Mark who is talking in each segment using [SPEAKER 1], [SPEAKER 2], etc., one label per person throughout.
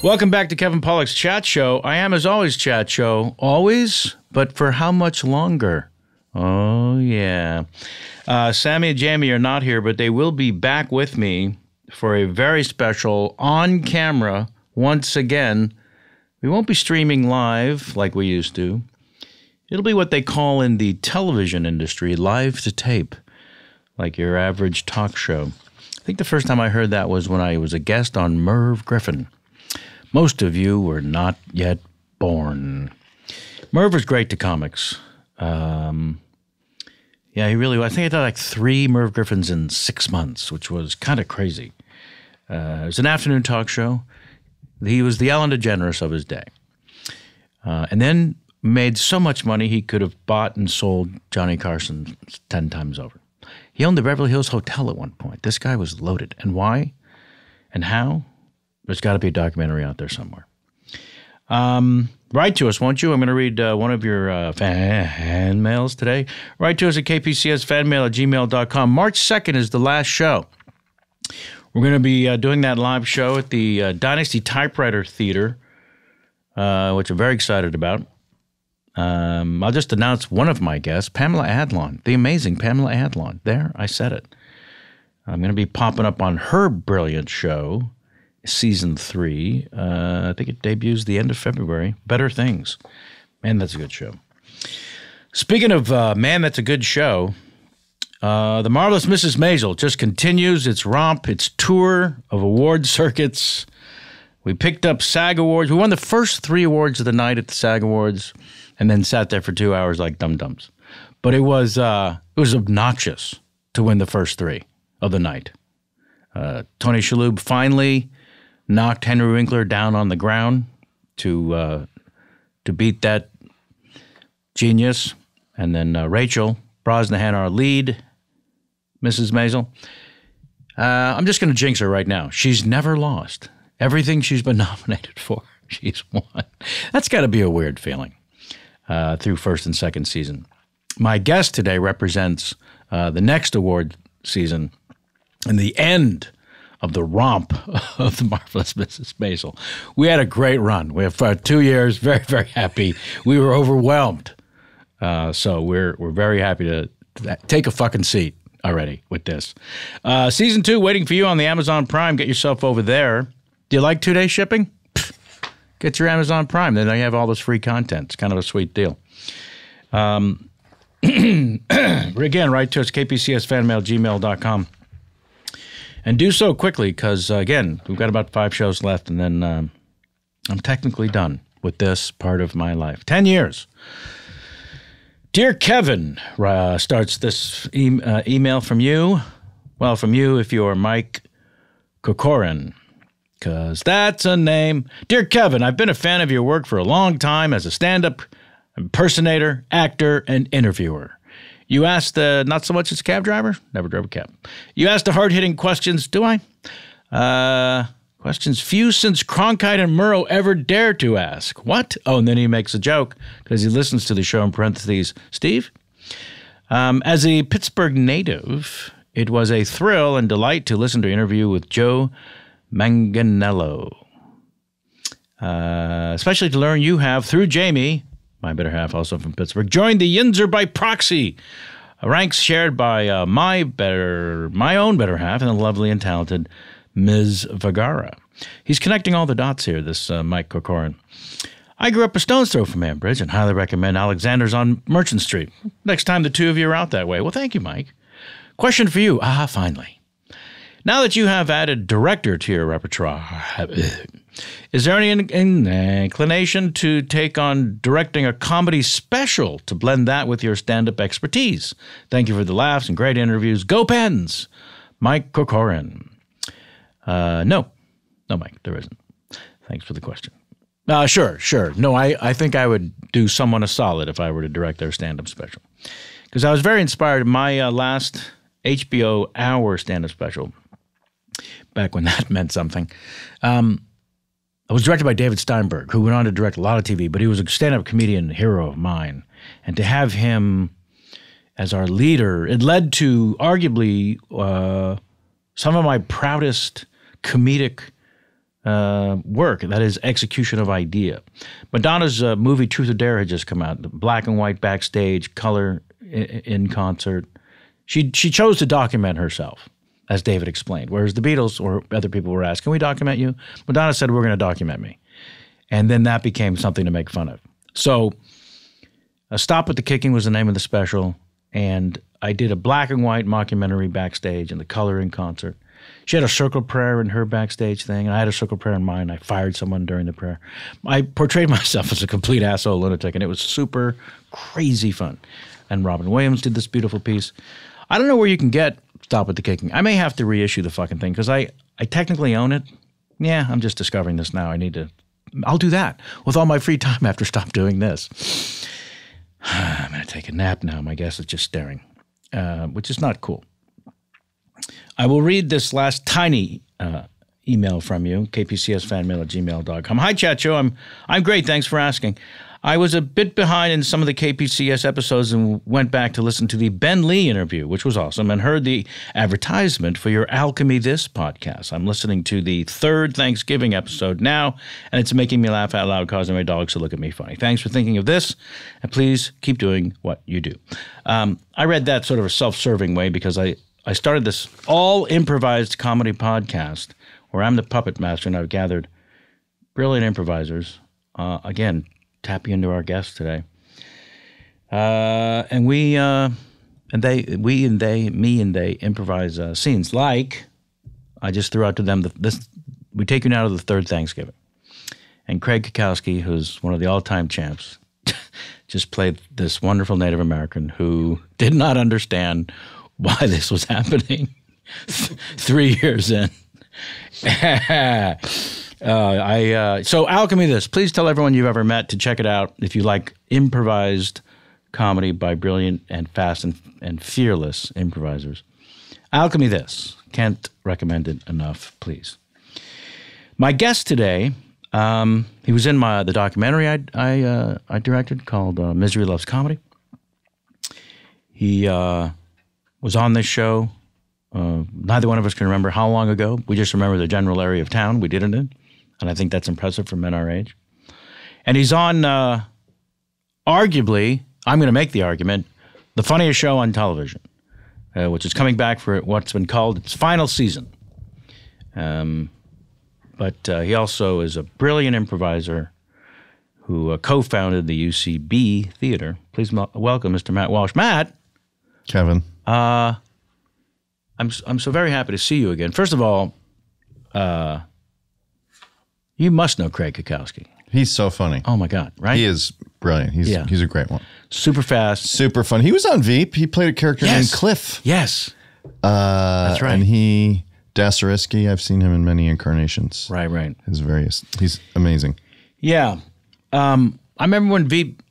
[SPEAKER 1] Welcome back to Kevin Pollak's Chat Show. I am, as always, Chat Show. Always, but for how much longer? Oh, yeah. Sammy and Jamie are not here, but they will be back with me for a very special on-camera, once again. We won't be streaming live like we used to. It'll be what they call in the television industry live to tape, like your average talk show. I think the first time I heard that was when I was a guest on Merv Griffin. Most of you were not yet born. Merv was great to comics. Yeah, he really was. I think I did like 3 Merv Griffins in 6 months, which was kind of crazy. It was an afternoon talk show. He was the Ellen DeGeneres of his day. And then made so much money he could have bought and sold Johnny Carson 10 times over. He owned the Beverly Hills Hotel at one point. This guy was loaded. And why? And how? There's got to be a documentary out there somewhere. Write to us, won't you? I'm going to read one of your fan mails today. Write to us at kpcsfanmail@gmail.com. March 2nd is the last show. We're going to be doing that live show at the Dynasty Typewriter Theater, which I'm very excited about. I'll just announce one of my guests, Pamela Adlon, the amazing Pamela Adlon. There, I said it. I'm going to be popping up on her brilliant show, Season 3. I think it debuts the end of February. Better Things. Man, that's a good show. Speaking of man, that's a good show, The Marvelous Mrs. Maisel just continues its romp, its tour of award circuits. We picked up SAG Awards. We won the first 3 awards of the night at the SAG Awards and then sat there for 2 hours like dum-dums. But it was obnoxious to win the first 3 of the night. Tony Shalhoub finally knocked Henry Winkler down on the ground to beat that genius. And then Rachel Brosnahan, our lead, Mrs. Maisel. I'm just going to jinx her right now. She's never lost. Everything she's been nominated for, she's won. That's got to be a weird feeling through first and second season. My guest today represents the next award season and the end of the romp of The Marvelous Mrs. Maisel. We had a great run. We have 2 years, very, very happy. We were overwhelmed. So we're very happy to take a fucking seat already with this. Season 2 waiting for you on the Amazon Prime. Get yourself over there. Do you like 2-day shipping? Get your Amazon Prime. Then you have all this free content. It's kind of a sweet deal. Again, write to us, kpcsfanmail@gmail.com. And do so quickly because, again, we've got about 5 shows left, and then I'm technically done with this part of my life. 10 years. Dear Kevin, starts this email from you. Well, from you if you're Mike Kokorin, because that's a name. Dear Kevin, I've been a fan of your work for a long time as a stand-up impersonator, actor, and interviewer. You asked, not so much as a cab driver, never drove a cab. You asked the hard-hitting questions, do I? Questions few since Cronkite and Murrow ever dared to ask. What? Oh, and then he makes a joke because he listens to the show in parentheses. Steve? As a Pittsburgh native, it was a thrill and delight to listen to an interview with Joe Manganiello. Especially to learn you have, through Jamie, my better half, also from Pittsburgh, joined the Yinzer by proxy, ranks shared by my own better half and the lovely and talented Ms. Vergara. He's connecting all the dots here, this Mike Corcoran. I grew up a stone's throw from Ambridge and highly recommend Alexander's on Merchant Street. Next time the two of you are out that way. Well, thank you, Mike. Question for you. Finally. Now that you have added director to your repertoire, is there any inclination to take on directing a comedy special to blend that with your stand-up expertise? Thank you for the laughs and great interviews. Go Pens! Mike Corcoran. No, Mike, there isn't. Thanks for the question. Sure. No, I think I would do someone a solid if I were to direct their stand-up special. Because I was very inspired. My last HBO hour stand-up special, back when that meant something, it was directed by David Steinberg, who went on to direct a lot of TV, but he was a stand-up comedian hero of mine. And to have him as our leader, it led to arguably some of my proudest comedic work. That is execution of idea. Madonna's movie Truth or Dare had just come out. The black and white backstage, color in concert. She chose to document herself, as David explained. Whereas the Beatles or other people were asked, "Can we document you?" Madonna said, "We're going to document me," and then that became something to make fun of. So, Stop with the Kicking was the name of the special, and I did a black and white mockumentary backstage and the color in concert. She had a circle prayer in her backstage thing, and I had a circle prayer in mine. I fired someone during the prayer. I portrayed myself as a complete asshole lunatic, and it was super crazy fun. And Robin Williams did this beautiful piece. I don't know where you can get Stop with the Kicking. I may have to reissue the fucking thing because I technically own it. Yeah, I'm just discovering this now. I'll do that with all my free time after stop doing this. I'm going to take a nap now. My guest is just staring, which is not cool. I will read this last tiny email from you, kpcsfanmail@gmail.com. Hi, Chat Show. I'm great. Thanks for asking. I was a bit behind in some of the KPCS episodes and went back to listen to the Ben Lee interview, which was awesome, and heard the advertisement for your Alchemy This podcast. I'm listening to the 3rd Thanksgiving episode now, and it's making me laugh out loud, causing my dogs to look at me funny. Thanks for thinking of this, and please keep doing what you do. I read that sort of a self-serving way because I started this all-improvised comedy podcast where I'm the puppet master, and I've gathered brilliant improvisers. Again, tapping into our guests today. And me and they improvise scenes. Like, I just threw out to them, we take you now to the 3rd Thanksgiving. And Craig Kukowski, who's one of the all-time champs, just played this wonderful Native American who did not understand why this was happening 3 years in. So Alchemy This. Please tell everyone you've ever met to check it out if you like improvised comedy by brilliant and fast and fearless improvisers. Alchemy This. Can't recommend it enough, please. My guest today, he was in the documentary I directed called Misery Loves Comedy. He was on this show. Neither one of us can remember how long ago. We just remember the general area of town we did it in. And I think that's impressive for men our age. And he's on, arguably, I'm going to make the argument, the funniest show on television, which is coming back for what's been called its final season. But he also is a brilliant improviser who co-founded the UCB Theater. Please welcome Mr. Matt Walsh. Matt.
[SPEAKER 2] Kevin.
[SPEAKER 1] I'm so very happy to see you again. First of all, you must know Craig Kukowski.
[SPEAKER 2] He's so funny.
[SPEAKER 1] Oh my God, right?
[SPEAKER 2] He is brilliant. He's a great one.
[SPEAKER 1] Super fast.
[SPEAKER 2] Super fun. He was on Veep. He played a character named Cliff.
[SPEAKER 1] Yes. That's right.
[SPEAKER 2] And Dasariski, I've seen him in many incarnations.
[SPEAKER 1] Right.
[SPEAKER 2] He's amazing.
[SPEAKER 1] Yeah. I remember when Veep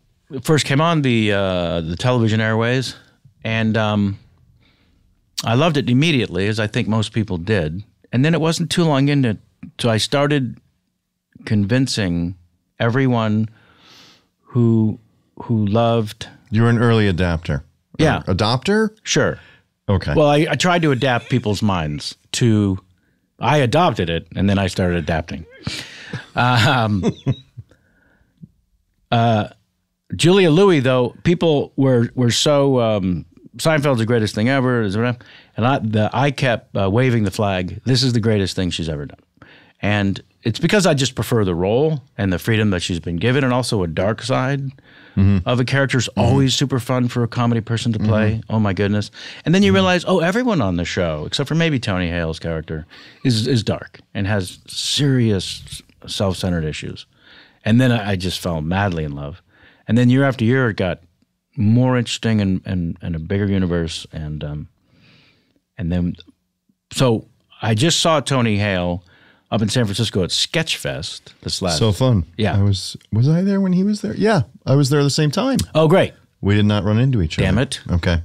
[SPEAKER 1] first came on the television airways, and I loved it immediately, as I think most people did. And then it wasn't too long into it, so I started convincing everyone who loved.
[SPEAKER 2] You were an early adapter.
[SPEAKER 1] Yeah.
[SPEAKER 2] Adopter?
[SPEAKER 1] Sure.
[SPEAKER 2] Okay.
[SPEAKER 1] Well, I tried to adapt people's minds to. I adopted it, and then I started adapting. Julia Louis, though, people were so. Seinfeld's the greatest thing ever, and I kept waving the flag. This is the greatest thing she's ever done, and it's because I just prefer the role and the freedom that she's been given, and also a dark side of a character is always super fun for a comedy person to play. Oh my goodness! And then you realize, everyone on the show, except for maybe Tony Hale's character, is dark and has serious self-centered issues. And then I just fell madly in love. And then year after year, it got more interesting and a bigger universe. And then, so I just saw Tony Hale up in San Francisco at Sketchfest this last.
[SPEAKER 2] So fun.
[SPEAKER 1] Yeah.
[SPEAKER 2] Was I there when he was there? Yeah, I was there at the same time.
[SPEAKER 1] Oh, great.
[SPEAKER 2] We did not run into each other.
[SPEAKER 1] Damn it.
[SPEAKER 2] Okay.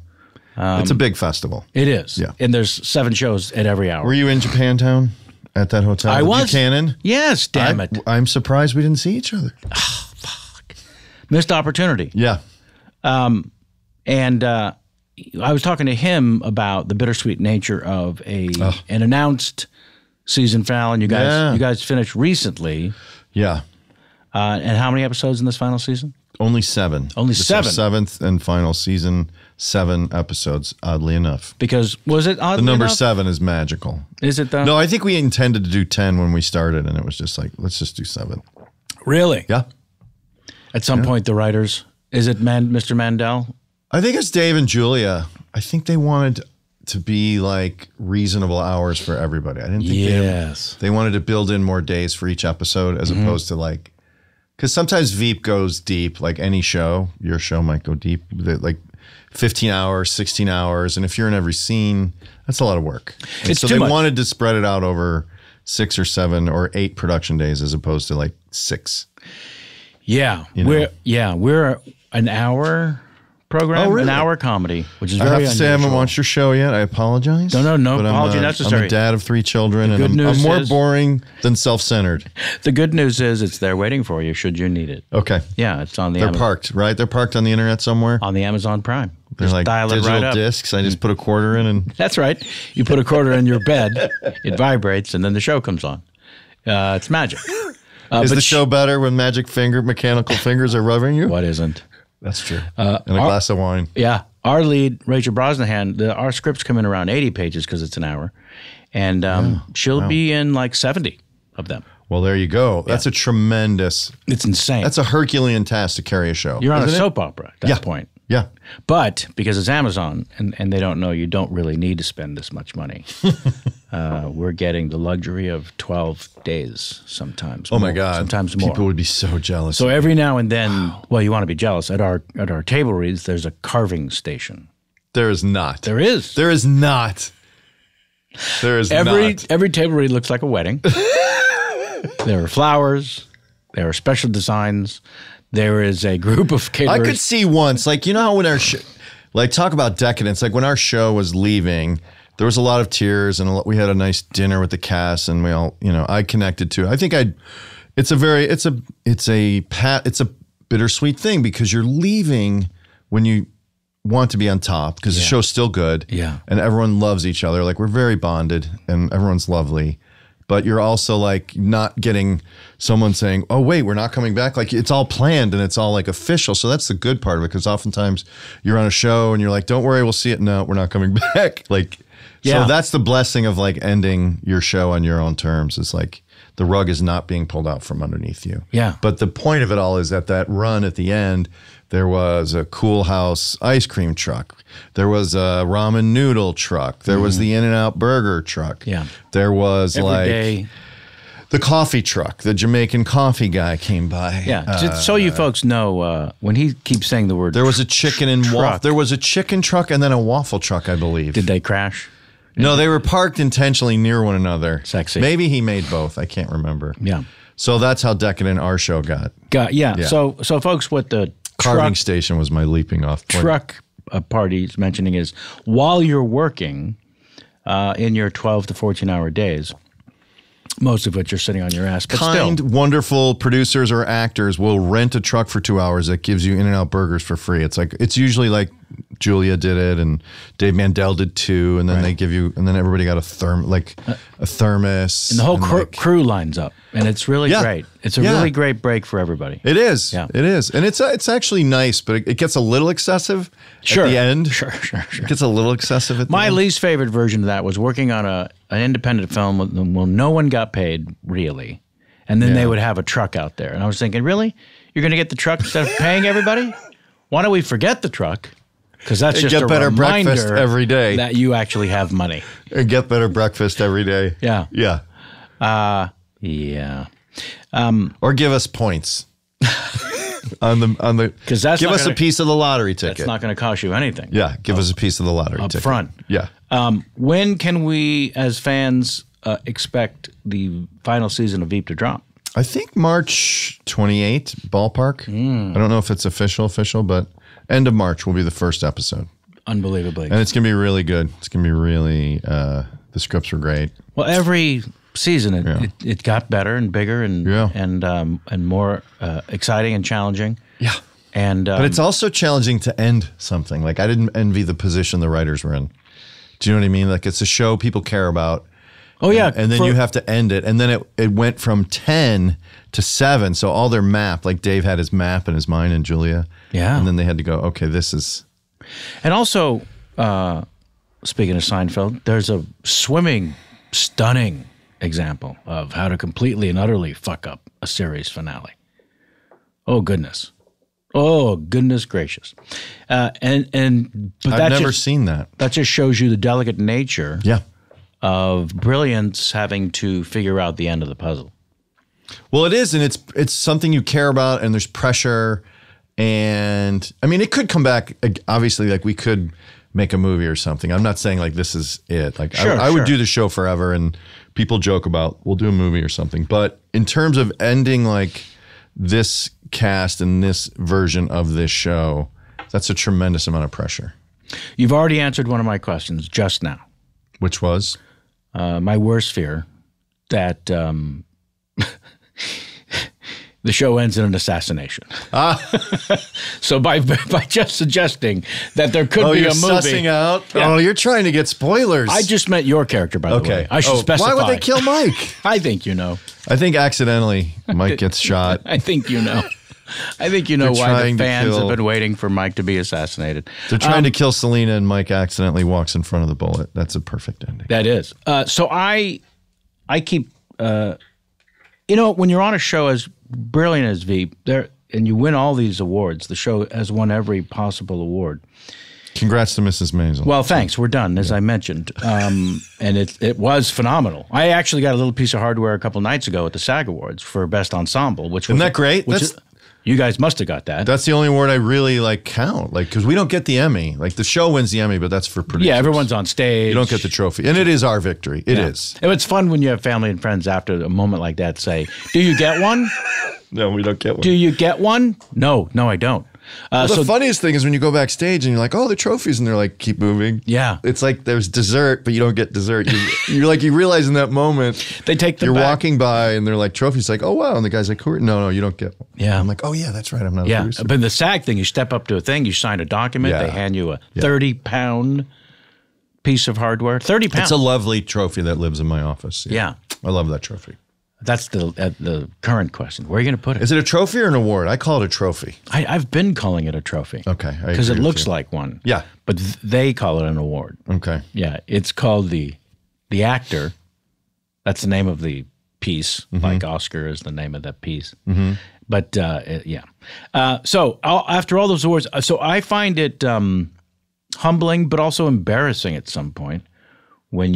[SPEAKER 2] It's a big festival.
[SPEAKER 1] It is.
[SPEAKER 2] Yeah.
[SPEAKER 1] And there's 7 shows at every hour.
[SPEAKER 2] Were you in Japantown at that hotel?
[SPEAKER 1] I was.
[SPEAKER 2] Buchanan?
[SPEAKER 1] Yes, damn it.
[SPEAKER 2] I'm surprised we didn't see each other.
[SPEAKER 1] Oh, fuck. Missed opportunity.
[SPEAKER 2] Yeah.
[SPEAKER 1] And I was talking to him about the bittersweet nature of an announced season finale. And you guys finished recently.
[SPEAKER 2] Yeah.
[SPEAKER 1] And how many episodes in this final season?
[SPEAKER 2] Only 7.
[SPEAKER 1] Only
[SPEAKER 2] This is
[SPEAKER 1] 7.
[SPEAKER 2] our 7th and final season. 7 episodes, oddly enough.
[SPEAKER 1] Because, was it oddly
[SPEAKER 2] The number
[SPEAKER 1] enough?
[SPEAKER 2] 7 is magical.
[SPEAKER 1] Is it though?
[SPEAKER 2] No, I think we intended to do 10 when we started, and it was just like, let's just do 7.
[SPEAKER 1] Really?
[SPEAKER 2] Yeah.
[SPEAKER 1] At some point, the writers, is it Mr. Mandel?
[SPEAKER 2] I think it's Dave and Julia. I think they wanted to be like reasonable hours for everybody. I didn't think they wanted to build in more days for each episode as opposed to like, because sometimes Veep goes deep, like any show, your show might go deep, like 15 hours, 16 hours. And if you're in every scene, that's a lot of work. And
[SPEAKER 1] It's
[SPEAKER 2] so
[SPEAKER 1] too
[SPEAKER 2] they
[SPEAKER 1] much.
[SPEAKER 2] wanted to spread it out over 6 or 7 or 8 production days as opposed to like 6.
[SPEAKER 1] Yeah.
[SPEAKER 2] know?
[SPEAKER 1] We're an hour program,
[SPEAKER 2] Oh, really?
[SPEAKER 1] an hour comedy, which is
[SPEAKER 2] I
[SPEAKER 1] very
[SPEAKER 2] have to say I haven't
[SPEAKER 1] unusual.
[SPEAKER 2] watched your show yet. I apologize.
[SPEAKER 1] No
[SPEAKER 2] But
[SPEAKER 1] apology
[SPEAKER 2] I'm
[SPEAKER 1] necessary.
[SPEAKER 2] a dad of 3 children, and
[SPEAKER 1] good
[SPEAKER 2] I'm
[SPEAKER 1] news
[SPEAKER 2] more
[SPEAKER 1] is-
[SPEAKER 2] boring than self-centered.
[SPEAKER 1] The good news is it's there waiting for you should you need it.
[SPEAKER 2] Okay.
[SPEAKER 1] Yeah, it's on the
[SPEAKER 2] They're parked, right? They're parked on the internet somewhere.
[SPEAKER 1] on the Amazon Prime.
[SPEAKER 2] They're
[SPEAKER 1] Just
[SPEAKER 2] like
[SPEAKER 1] dial it
[SPEAKER 2] digital
[SPEAKER 1] right up.
[SPEAKER 2] discs. I just put a quarter in and
[SPEAKER 1] That's right. You put a quarter in your bed, it vibrates, and then the show comes on. It's magic.
[SPEAKER 2] is
[SPEAKER 1] but
[SPEAKER 2] the show better when mechanical fingers are rubbing you?
[SPEAKER 1] What isn't?
[SPEAKER 2] That's true. And a glass of wine.
[SPEAKER 1] Yeah. Our lead, Rachel Brosnahan, our scripts come in around 80 pages because it's an hour. And she'll be in like 70 of them.
[SPEAKER 2] Well, there you go. That's a tremendous,
[SPEAKER 1] It's insane.
[SPEAKER 2] that's a Herculean task to carry a show.
[SPEAKER 1] You're on a
[SPEAKER 2] isn't it?
[SPEAKER 1] soap opera at that point.
[SPEAKER 2] Yeah.
[SPEAKER 1] But because it's Amazon and they don't know you don't really need to spend this much money, we're getting the luxury of 12 days sometimes.
[SPEAKER 2] Oh my God.
[SPEAKER 1] Sometimes more.
[SPEAKER 2] People would be so jealous.
[SPEAKER 1] So every now and then, well, you want to be jealous. At our table reads, there's a carving station.
[SPEAKER 2] There is not.
[SPEAKER 1] There is.
[SPEAKER 2] There is not. There is not.
[SPEAKER 1] Every table read looks like a wedding. There are flowers. There are special designs. There is a group of caterers.
[SPEAKER 2] I could see once, like, you know how when our like, talk about decadence, like when our show was leaving, there was a lot of tears and we had a nice dinner with the cast and we all, I connected to, I think it's a bittersweet thing because you're leaving when you want to be on top because the show's still good.
[SPEAKER 1] Yeah.
[SPEAKER 2] And everyone loves each other. Like we're very bonded and everyone's lovely. But you're also like not getting someone saying, oh, wait, we're not coming back. Like it's all planned and it's all like official. So that's the good part of it because oftentimes you're on a show and you're like, don't worry, we'll see it. No, we're not coming back. Like, so that's the blessing of like ending your show on your own terms. It's like the rug is not being pulled out from underneath you.
[SPEAKER 1] Yeah.
[SPEAKER 2] But the point of it all is that run at the end, there was a Cool House ice cream truck. There was a ramen noodle truck. There was the In-N-Out burger truck.
[SPEAKER 1] Yeah.
[SPEAKER 2] There was
[SPEAKER 1] Every
[SPEAKER 2] like
[SPEAKER 1] day.
[SPEAKER 2] the coffee truck. The Jamaican coffee guy came by.
[SPEAKER 1] Yeah. Just so you folks know, when he keeps saying the word
[SPEAKER 2] There was a chicken and waffle.
[SPEAKER 1] truck.
[SPEAKER 2] There was a chicken truck and then a waffle truck, I believe.
[SPEAKER 1] Did they crash?
[SPEAKER 2] No, they were parked intentionally near one another.
[SPEAKER 1] Sexy.
[SPEAKER 2] Maybe he made both. I can't remember.
[SPEAKER 1] Yeah.
[SPEAKER 2] So that's how decadent our show got.
[SPEAKER 1] Yeah. So folks, what the
[SPEAKER 2] Carving station was my leaping off point.
[SPEAKER 1] truck party is mentioning is while you're working in your 12 to 14 hour days, most of which you're sitting on your ass, but
[SPEAKER 2] Kind,
[SPEAKER 1] still.
[SPEAKER 2] wonderful producers or actors will rent a truck for 2 hours that gives you In-N-Out burgers for free. It's usually like Julia did it and Dave Mandel did too, and then they give you, and then everybody got a thermos.
[SPEAKER 1] And the whole crew lines up, and it's really
[SPEAKER 2] Yeah.
[SPEAKER 1] great. It's a really great break for everybody.
[SPEAKER 2] It is.
[SPEAKER 1] Yeah.
[SPEAKER 2] It is. And it's actually nice, but it gets a little excessive
[SPEAKER 1] Sure.
[SPEAKER 2] at the end.
[SPEAKER 1] Sure.
[SPEAKER 2] It gets a little excessive at the
[SPEAKER 1] My
[SPEAKER 2] end.
[SPEAKER 1] least favorite version of that was working on an independent film when no one got paid, really. And then they would have a truck out there. And I was thinking, really? You're going to get the truck instead of paying everybody? Why don't we forget the truck? Because that's
[SPEAKER 2] And
[SPEAKER 1] just
[SPEAKER 2] get
[SPEAKER 1] a
[SPEAKER 2] better
[SPEAKER 1] reminder
[SPEAKER 2] breakfast every day.
[SPEAKER 1] that you actually have money.
[SPEAKER 2] And get better breakfast every day.
[SPEAKER 1] Yeah.
[SPEAKER 2] Yeah.
[SPEAKER 1] Yeah.
[SPEAKER 2] Or give us points. on the
[SPEAKER 1] 'Cause that's
[SPEAKER 2] give
[SPEAKER 1] not
[SPEAKER 2] us
[SPEAKER 1] gonna-
[SPEAKER 2] a piece of the lottery ticket.
[SPEAKER 1] It's not going to cost you anything.
[SPEAKER 2] Yeah, give us a piece of the lottery
[SPEAKER 1] Up
[SPEAKER 2] ticket.
[SPEAKER 1] front.
[SPEAKER 2] Yeah.
[SPEAKER 1] When can we, as fans, expect the final season of Veep to drop?
[SPEAKER 2] I think March 28th, ballpark. I don't know if it's official, but end of March will be the first episode.
[SPEAKER 1] Unbelievably.
[SPEAKER 2] And it's going to be really good. It's going to be really, the scripts were great.
[SPEAKER 1] Well, every season it got better and bigger and more exciting and challenging.
[SPEAKER 2] Yeah.
[SPEAKER 1] And
[SPEAKER 2] But it's also challenging to end something. Like I didn't envy the position the writers were in. Do you know what I mean? Like it's a show people care about.
[SPEAKER 1] Oh, yeah.
[SPEAKER 2] And then you have to end it. And then it went from 10 to 7. So all their map, like Dave had his map in his mind and Julia.
[SPEAKER 1] Yeah.
[SPEAKER 2] And then they had to go, okay, this is.
[SPEAKER 1] And also, speaking of Seinfeld, there's a stunning example of how to completely and utterly fuck up a series finale. Oh, goodness. Oh, goodness gracious. But
[SPEAKER 2] I've never seen that.
[SPEAKER 1] That just shows you the delicate nature
[SPEAKER 2] Yeah.
[SPEAKER 1] of brilliance having to figure out the end of the puzzle.
[SPEAKER 2] Well, it is, and it's something you care about, and there's pressure, and I mean, it could come back. Obviously, like we could make a movie or something. I'm not saying like this is it. Like I would do the show forever, and people joke about we'll do a movie or something. But in terms of ending like this cast and this version of this show, that's a tremendous amount of pressure.
[SPEAKER 1] You've already answered one of my questions just now.
[SPEAKER 2] Which was?
[SPEAKER 1] My worst fear that the show ends in an assassination. So by just suggesting that there could be a movie.
[SPEAKER 2] Sussing out?
[SPEAKER 1] Yeah.
[SPEAKER 2] Oh, you're trying to get spoilers.
[SPEAKER 1] I just meant your character, by the way. I should specify.
[SPEAKER 2] Why would they kill Mike?
[SPEAKER 1] I think you know.
[SPEAKER 2] I think accidentally Mike gets shot.
[SPEAKER 1] I think you know. I think you know why the fans have been waiting for Mike to be assassinated.
[SPEAKER 2] They're trying to kill Selena, and Mike accidentally walks in front of the bullet. That's a perfect ending.
[SPEAKER 1] That is. So I keep, when you're on a show as brilliant as Veep, and you win all these awards, the show has won every possible award.
[SPEAKER 2] Congrats to Mrs. Maisel.
[SPEAKER 1] Well, thanks. We're done, as I mentioned. And it was phenomenal. I actually got a little piece of hardware a couple nights ago at the SAG Awards for Best Ensemble.
[SPEAKER 2] Isn't that great?
[SPEAKER 1] You guys must have got that.
[SPEAKER 2] That's the only award I really count. Because we don't get the Emmy. Like the show wins the Emmy, but that's for producers.
[SPEAKER 1] Yeah, everyone's on stage.
[SPEAKER 2] You don't get the trophy. And it is our victory. It is.
[SPEAKER 1] And it's fun when you have family and friends after a moment like that say, do you get one?
[SPEAKER 2] No, we don't get one.
[SPEAKER 1] Do you get one? No, I don't.
[SPEAKER 2] The funniest thing is when you go backstage and you're like, oh, the trophies, and they're like, keep moving.
[SPEAKER 1] Yeah.
[SPEAKER 2] It's like there's dessert, but you don't get dessert. You're like, you realize in that moment,
[SPEAKER 1] they take them
[SPEAKER 2] you're
[SPEAKER 1] back.
[SPEAKER 2] walking by and they're like, trophies, like, oh, wow. And the guy's like, no, you don't get one.
[SPEAKER 1] Yeah.
[SPEAKER 2] I'm like, oh, yeah, that's right. I'm not a producer.
[SPEAKER 1] But the SAG thing, you step up to a thing, you sign a document, they hand you a 30-pound piece of hardware. 30 pounds.
[SPEAKER 2] It's a lovely trophy that lives in my office.
[SPEAKER 1] Yeah.
[SPEAKER 2] I love that trophy.
[SPEAKER 1] That's the current question. Where are you going to put it?
[SPEAKER 2] Is it a trophy or an award? I call it a trophy.
[SPEAKER 1] I've been calling it a trophy.
[SPEAKER 2] Okay.
[SPEAKER 1] Because it looks like one.
[SPEAKER 2] Yeah.
[SPEAKER 1] But they call it an award.
[SPEAKER 2] Okay.
[SPEAKER 1] Yeah. It's called the actor. That's the name of the piece. Mm-hmm. Like Oscar is the name of that piece. Mm-hmm. But yeah. So after all those awards, so I find it humbling, but also embarrassing at some point when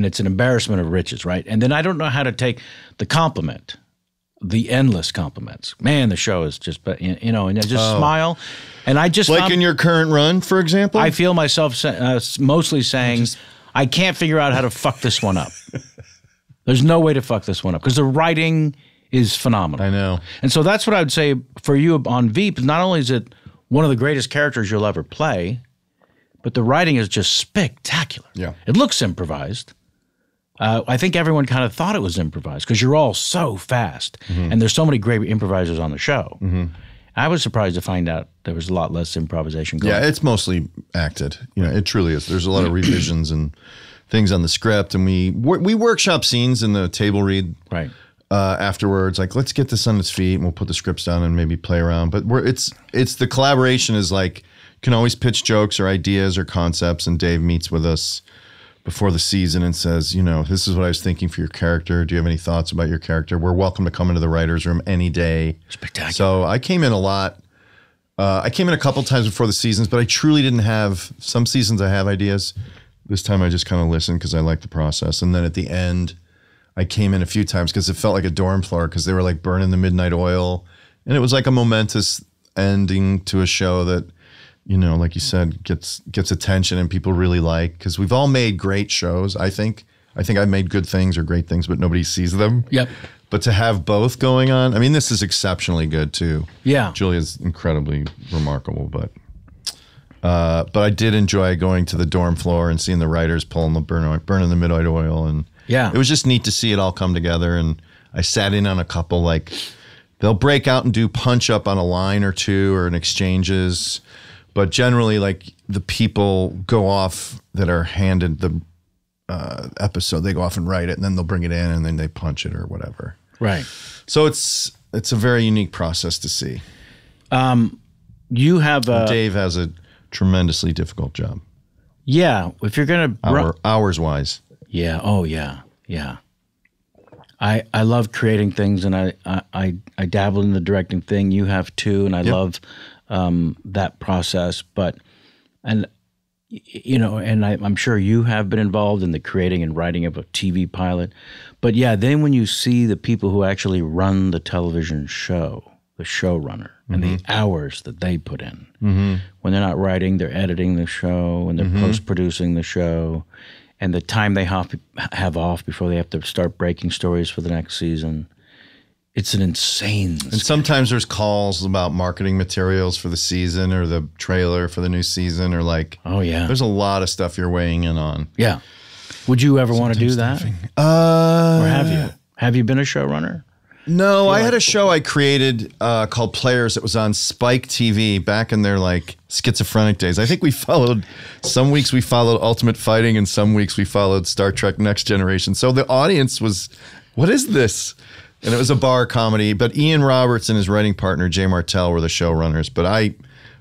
[SPEAKER 1] it's an embarrassment of riches, right? And then I don't know how to take the compliment, the endless compliments. Man, the show is just, and I just smile. And I just
[SPEAKER 2] in your current run, for example?
[SPEAKER 1] I feel myself mostly saying, I can't figure out how to fuck this one up. There's no way to fuck this one up because the writing is phenomenal.
[SPEAKER 2] I know.
[SPEAKER 1] And so that's what I would say for you on Veep. Not only is it one of the greatest characters you'll ever play, but the writing is just spectacular.
[SPEAKER 2] Yeah.
[SPEAKER 1] It looks improvised. I think everyone kind of thought it was improvised because you're all so fast. Mm-hmm. And there's so many great improvisers on the show. Mm-hmm. I was surprised to find out there was a lot less improvisation going on.
[SPEAKER 2] Yeah, it's mostly acted. It truly is. There's a lot of revisions and things on the script. And we workshop scenes in the table read afterwards. Like, let's get this on its feet and we'll put the scripts down and maybe play around. But it's the collaboration is like, can always pitch jokes or ideas or concepts, and Dave meets with us before the season and says, this is what I was thinking for your character. Do you have any thoughts about your character? We're welcome to come into the writer's room any day.
[SPEAKER 1] Spectacular.
[SPEAKER 2] So I came in a lot. I came in a couple times before the seasons, but I truly didn't have, some seasons I have ideas. This time I just kind of listened because I like the process. And then at the end, I came in a few times because it felt like a dorm floor because they were like burning the midnight oil. And it was like a momentous ending to a show that, like you said, gets attention and people really like, because we've all made great shows. I think I've made good things or great things, but nobody sees them.
[SPEAKER 1] Yep.
[SPEAKER 2] But to have both going on, I mean, this is exceptionally good too.
[SPEAKER 1] Yeah.
[SPEAKER 2] Julia's incredibly remarkable, but I did enjoy going to the dorm floor and seeing the writers burning the midnight oil, and it was just neat to see it all come together. And I sat in on a couple, like they'll break out and do punch up on a line or two or in exchanges. But generally, like the people go off that are handed the episode. They go off and write it, and then they'll bring it in, and then they punch it or whatever.
[SPEAKER 1] Right.
[SPEAKER 2] So it's a very unique process to see.
[SPEAKER 1] You have
[SPEAKER 2] Dave has a tremendously difficult job.
[SPEAKER 1] Yeah, if you're gonna
[SPEAKER 2] hours wise.
[SPEAKER 1] Yeah. Oh yeah. Yeah. I love creating things, and I dabble in the directing thing. You have too, and I love that process. But and I'm sure you have been involved in the creating and writing of a TV pilot. But yeah, then when you see the people who actually run the television show, the showrunner, and the hours that they put in, when they're not writing, they're editing the show, and they're post-producing the show, and the time they have off before they have to start breaking stories for the next season. It's an insane schedule.
[SPEAKER 2] And sometimes there's calls about marketing materials for the season or the trailer for the new season, or like,
[SPEAKER 1] oh yeah,
[SPEAKER 2] there's a lot of stuff you're weighing in on.
[SPEAKER 1] Yeah. Would you ever want to do that? Or have you? Have you been a showrunner?
[SPEAKER 2] No, I had a show I created called Players. It was on Spike TV back in their like schizophrenic days. I think some weeks we followed Ultimate Fighting, and some weeks we followed Star Trek Next Generation. So the audience was, what is this? And it was a bar comedy, but Ian Roberts and his writing partner, Jay Martell, were the showrunners. But I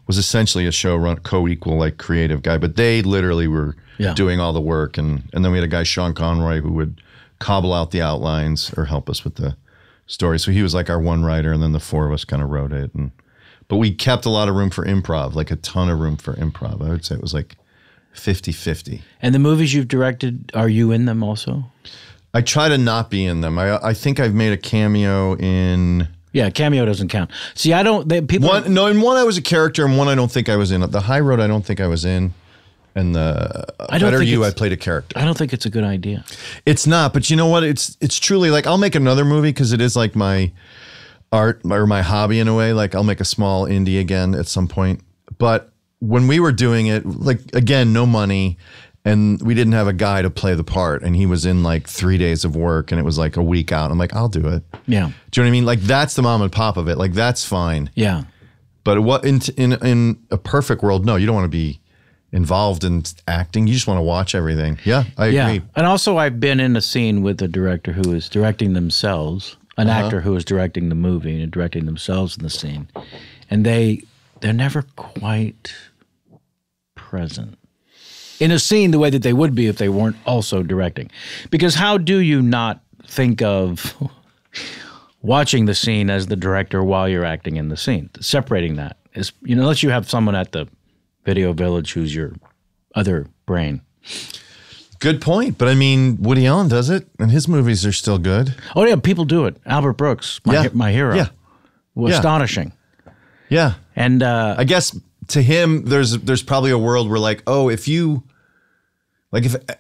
[SPEAKER 2] was essentially a showrunner, co-equal, like creative guy. But they literally were doing all the work. And then we had a guy, Sean Conroy, who would cobble out the outlines or help us with the story. So he was like our one writer, and then the four of us kind of wrote it. But we kept a lot of room for improv, like a ton of room for improv. I would say it was like 50-50.
[SPEAKER 1] And the movies you've directed, are you in them also?
[SPEAKER 2] I try to not be in them. I think I've made a cameo in...
[SPEAKER 1] Yeah, cameo doesn't count. See, I don't... in
[SPEAKER 2] one I was a character, and one I don't think I was in. The High Road I don't think I was in. And the Better You, I played a character.
[SPEAKER 1] I don't think it's a good idea.
[SPEAKER 2] It's not, but you know what? It's truly like, I'll make another movie because it is like my art or my hobby in a way. Like I'll make a small indie again at some point. But when we were doing it, like again, no money, and we didn't have a guy to play the part, and he was in like 3 days of work, and it was like a week out. I'm like, I'll do it.
[SPEAKER 1] Yeah.
[SPEAKER 2] Do you know what I mean? Like that's the mom and pop of it. Like that's fine.
[SPEAKER 1] Yeah.
[SPEAKER 2] But what in a perfect world, no, you don't want to be involved in acting. You just want to watch everything. Yeah, I agree.
[SPEAKER 1] And also I've been in a scene with a director who is directing themselves, an actor who is directing the movie and directing themselves in the scene. And they're never quite present in a scene the way that they would be if they weren't also directing. Because how do you not think of watching the scene as the director while you're acting in the scene? Separating that is, unless you have someone at the Video Village who's your other brain.
[SPEAKER 2] Good point. But I mean, Woody Allen does it, and his movies are still good.
[SPEAKER 1] Oh yeah, people do it. Albert Brooks, my hero. Yeah. Astonishing.
[SPEAKER 2] Yeah.
[SPEAKER 1] And
[SPEAKER 2] I guess to him, there's probably a world where like, oh,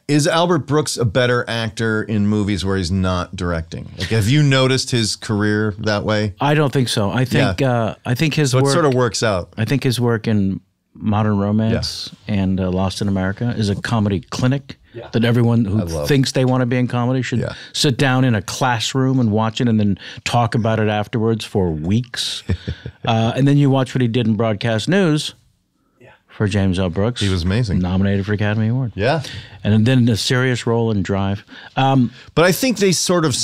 [SPEAKER 2] is Albert Brooks a better actor in movies where he's not directing? Like, have you noticed his career that way?
[SPEAKER 1] I don't think so. I think his work,
[SPEAKER 2] it sort of works out.
[SPEAKER 1] I think his work in Modern Romance and Lost in America is a comedy clinic that everyone who thinks they want to be in comedy should sit down in a classroom and watch it and then talk about it afterwards for weeks. And then you watch what he did in Broadcast News for James L. Brooks.
[SPEAKER 2] He was amazing.
[SPEAKER 1] Nominated for Academy Award.
[SPEAKER 2] Yeah.
[SPEAKER 1] And then a serious role in Drive.
[SPEAKER 2] But I think they sort of...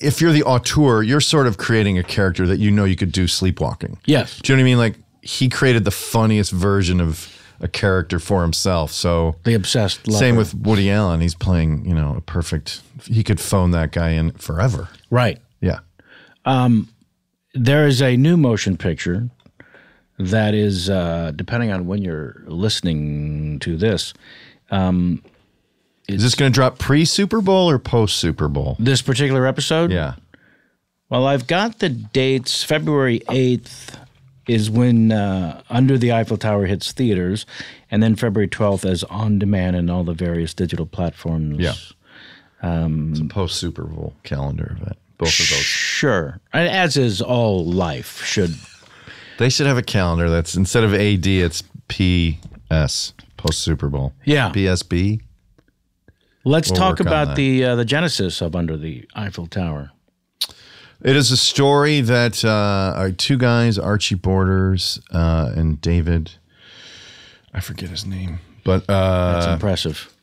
[SPEAKER 2] If you're the auteur, you're sort of creating a character that you could do sleepwalking.
[SPEAKER 1] Yes.
[SPEAKER 2] Do you know what I mean? Like, he created the funniest version of a character for himself. So
[SPEAKER 1] the obsessed lover.
[SPEAKER 2] Same with Woody Allen. He's playing, a perfect, he could phone that guy in forever.
[SPEAKER 1] Right.
[SPEAKER 2] Yeah.
[SPEAKER 1] There is a new motion picture that is, depending on when you're listening to this.
[SPEAKER 2] Is this going to drop pre-Super Bowl or post-Super Bowl?
[SPEAKER 1] This particular episode?
[SPEAKER 2] Yeah.
[SPEAKER 1] Well, I've got the dates. February 8th is when Under the Eiffel Tower hits theaters, and then February 12th as on demand and all the various digital platforms.
[SPEAKER 2] Yeah. It's a post-Super Bowl calendar event. Both of those.
[SPEAKER 1] Sure. As is all life should.
[SPEAKER 2] They should have a calendar that's, instead of AD, it's PS, post-Super Bowl.
[SPEAKER 1] Yeah.
[SPEAKER 2] PSB.
[SPEAKER 1] Let's talk about the genesis of Under the Eiffel Tower.
[SPEAKER 2] It is a story that are two guys, Archie Borders and David, I forget his name, but
[SPEAKER 1] that's impressive.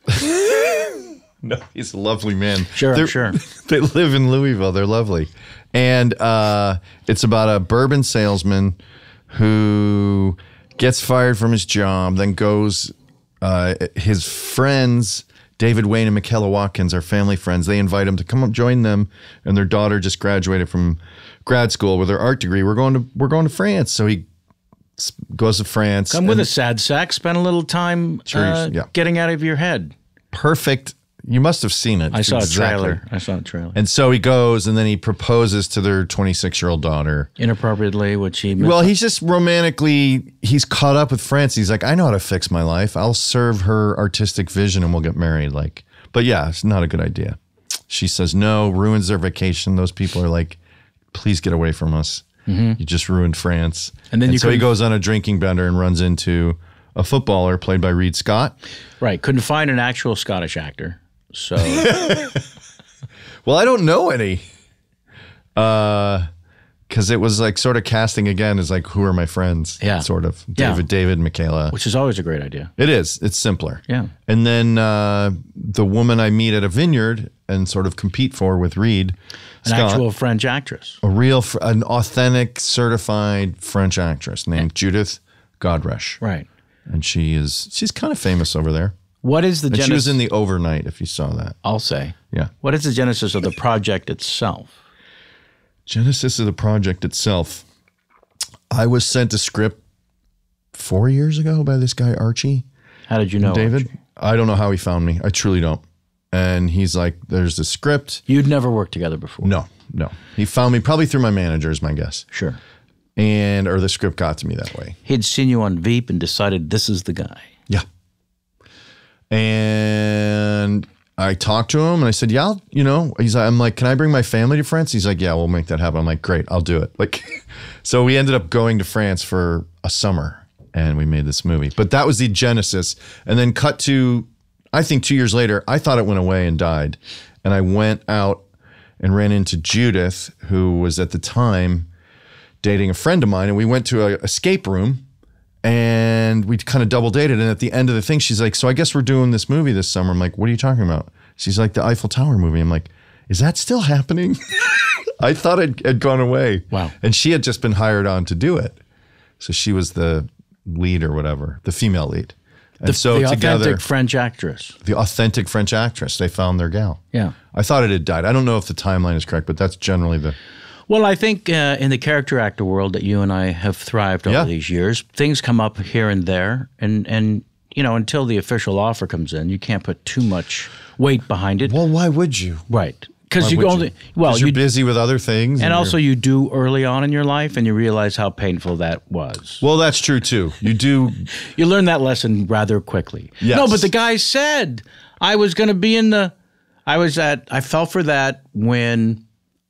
[SPEAKER 2] No, he's a lovely man.
[SPEAKER 1] Sure, I'm sure.
[SPEAKER 2] They live in Louisville. They're lovely. And it's about a bourbon salesman who gets fired from his job, then goes, his friends, David Wayne and Michaela Watkins, are family friends. They invite him to come up, join them, and their daughter just graduated from grad school with her art degree. We're going to France. So he goes to France.
[SPEAKER 1] Come with a sad sack. Spend a little time getting out of your head.
[SPEAKER 2] Perfect. You must have seen it.
[SPEAKER 1] I saw a trailer.
[SPEAKER 2] And so he goes, and then he proposes to their 26-year-old daughter.
[SPEAKER 1] Inappropriately, which he...
[SPEAKER 2] Well, he's just romantically, he's caught up with France. He's like, I know how to fix my life. I'll serve her artistic vision and we'll get married. Like, but yeah, it's not a good idea. She says no, ruins their vacation. Those people are like, please get away from us. You just ruined France. And so he goes on a drinking bender and runs into a footballer played by Reed Scott.
[SPEAKER 1] Right. Couldn't find an actual Scottish actor. So,
[SPEAKER 2] well, I don't know any, because it was like sort of casting again is like, who are my friends?
[SPEAKER 1] Yeah,
[SPEAKER 2] sort of. David, Michaela,
[SPEAKER 1] which is always a great idea.
[SPEAKER 2] It is. It's simpler.
[SPEAKER 1] Yeah.
[SPEAKER 2] And then the woman I meet at a vineyard and sort of compete for with Reed Scott,
[SPEAKER 1] an actual French actress,
[SPEAKER 2] an authentic, certified French actress named Judith Godrèche.
[SPEAKER 1] Right.
[SPEAKER 2] And she's kind of famous over there.
[SPEAKER 1] What is the genesis?
[SPEAKER 2] She was in The Overnight, if you saw that.
[SPEAKER 1] I'll say.
[SPEAKER 2] Yeah.
[SPEAKER 1] What is the genesis of the project itself?
[SPEAKER 2] Genesis of the project itself. I was sent a script 4 years ago by this guy, Archie.
[SPEAKER 1] How did you know
[SPEAKER 2] David?
[SPEAKER 1] Archie?
[SPEAKER 2] I don't know how he found me. I truly don't. And he's like, there's the script.
[SPEAKER 1] You'd never worked together before?
[SPEAKER 2] No. He found me probably through my manager, is my guess.
[SPEAKER 1] Sure.
[SPEAKER 2] Or the script got to me that way.
[SPEAKER 1] He'd seen you on Veep and decided this is the guy.
[SPEAKER 2] Yeah. And I talked to him and I said, yeah, I'm like, can I bring my family to France? He's like, yeah, we'll make that happen. I'm like, great, I'll do it. Like, so we ended up going to France for a summer and we made this movie. But that was the genesis. And then cut to, I think 2 years later, I thought it went away and died. And I went out and ran into Judith, who was at the time dating a friend of mine. And we went to an escape room. And we kind of double dated. And at the end of the thing, she's like, so I guess we're doing this movie this summer. I'm like, what are you talking about? She's like, the Eiffel Tower movie. I'm like, is that still happening? I thought it had gone away.
[SPEAKER 1] Wow.
[SPEAKER 2] And she had just been hired on to do it. So she was the lead or whatever, the female lead. And
[SPEAKER 1] the
[SPEAKER 2] together,
[SPEAKER 1] authentic French actress.
[SPEAKER 2] The authentic French actress. They found their gal.
[SPEAKER 1] Yeah.
[SPEAKER 2] I thought it had died. I don't know if the timeline is correct, but that's generally the...
[SPEAKER 1] Well, I think in the character actor world that you and I have thrived over these years, things come up here and there, and until the official offer comes in, you can't put too much weight behind it.
[SPEAKER 2] Well, why would you?
[SPEAKER 1] Right. Because you're
[SPEAKER 2] busy with other things.
[SPEAKER 1] And also you do early on in your life, and you realize how painful that was.
[SPEAKER 2] Well, that's true, too. You do.
[SPEAKER 1] You learn that lesson rather quickly.
[SPEAKER 2] Yes.
[SPEAKER 1] No, but the guy said I was going to be I fell for that when,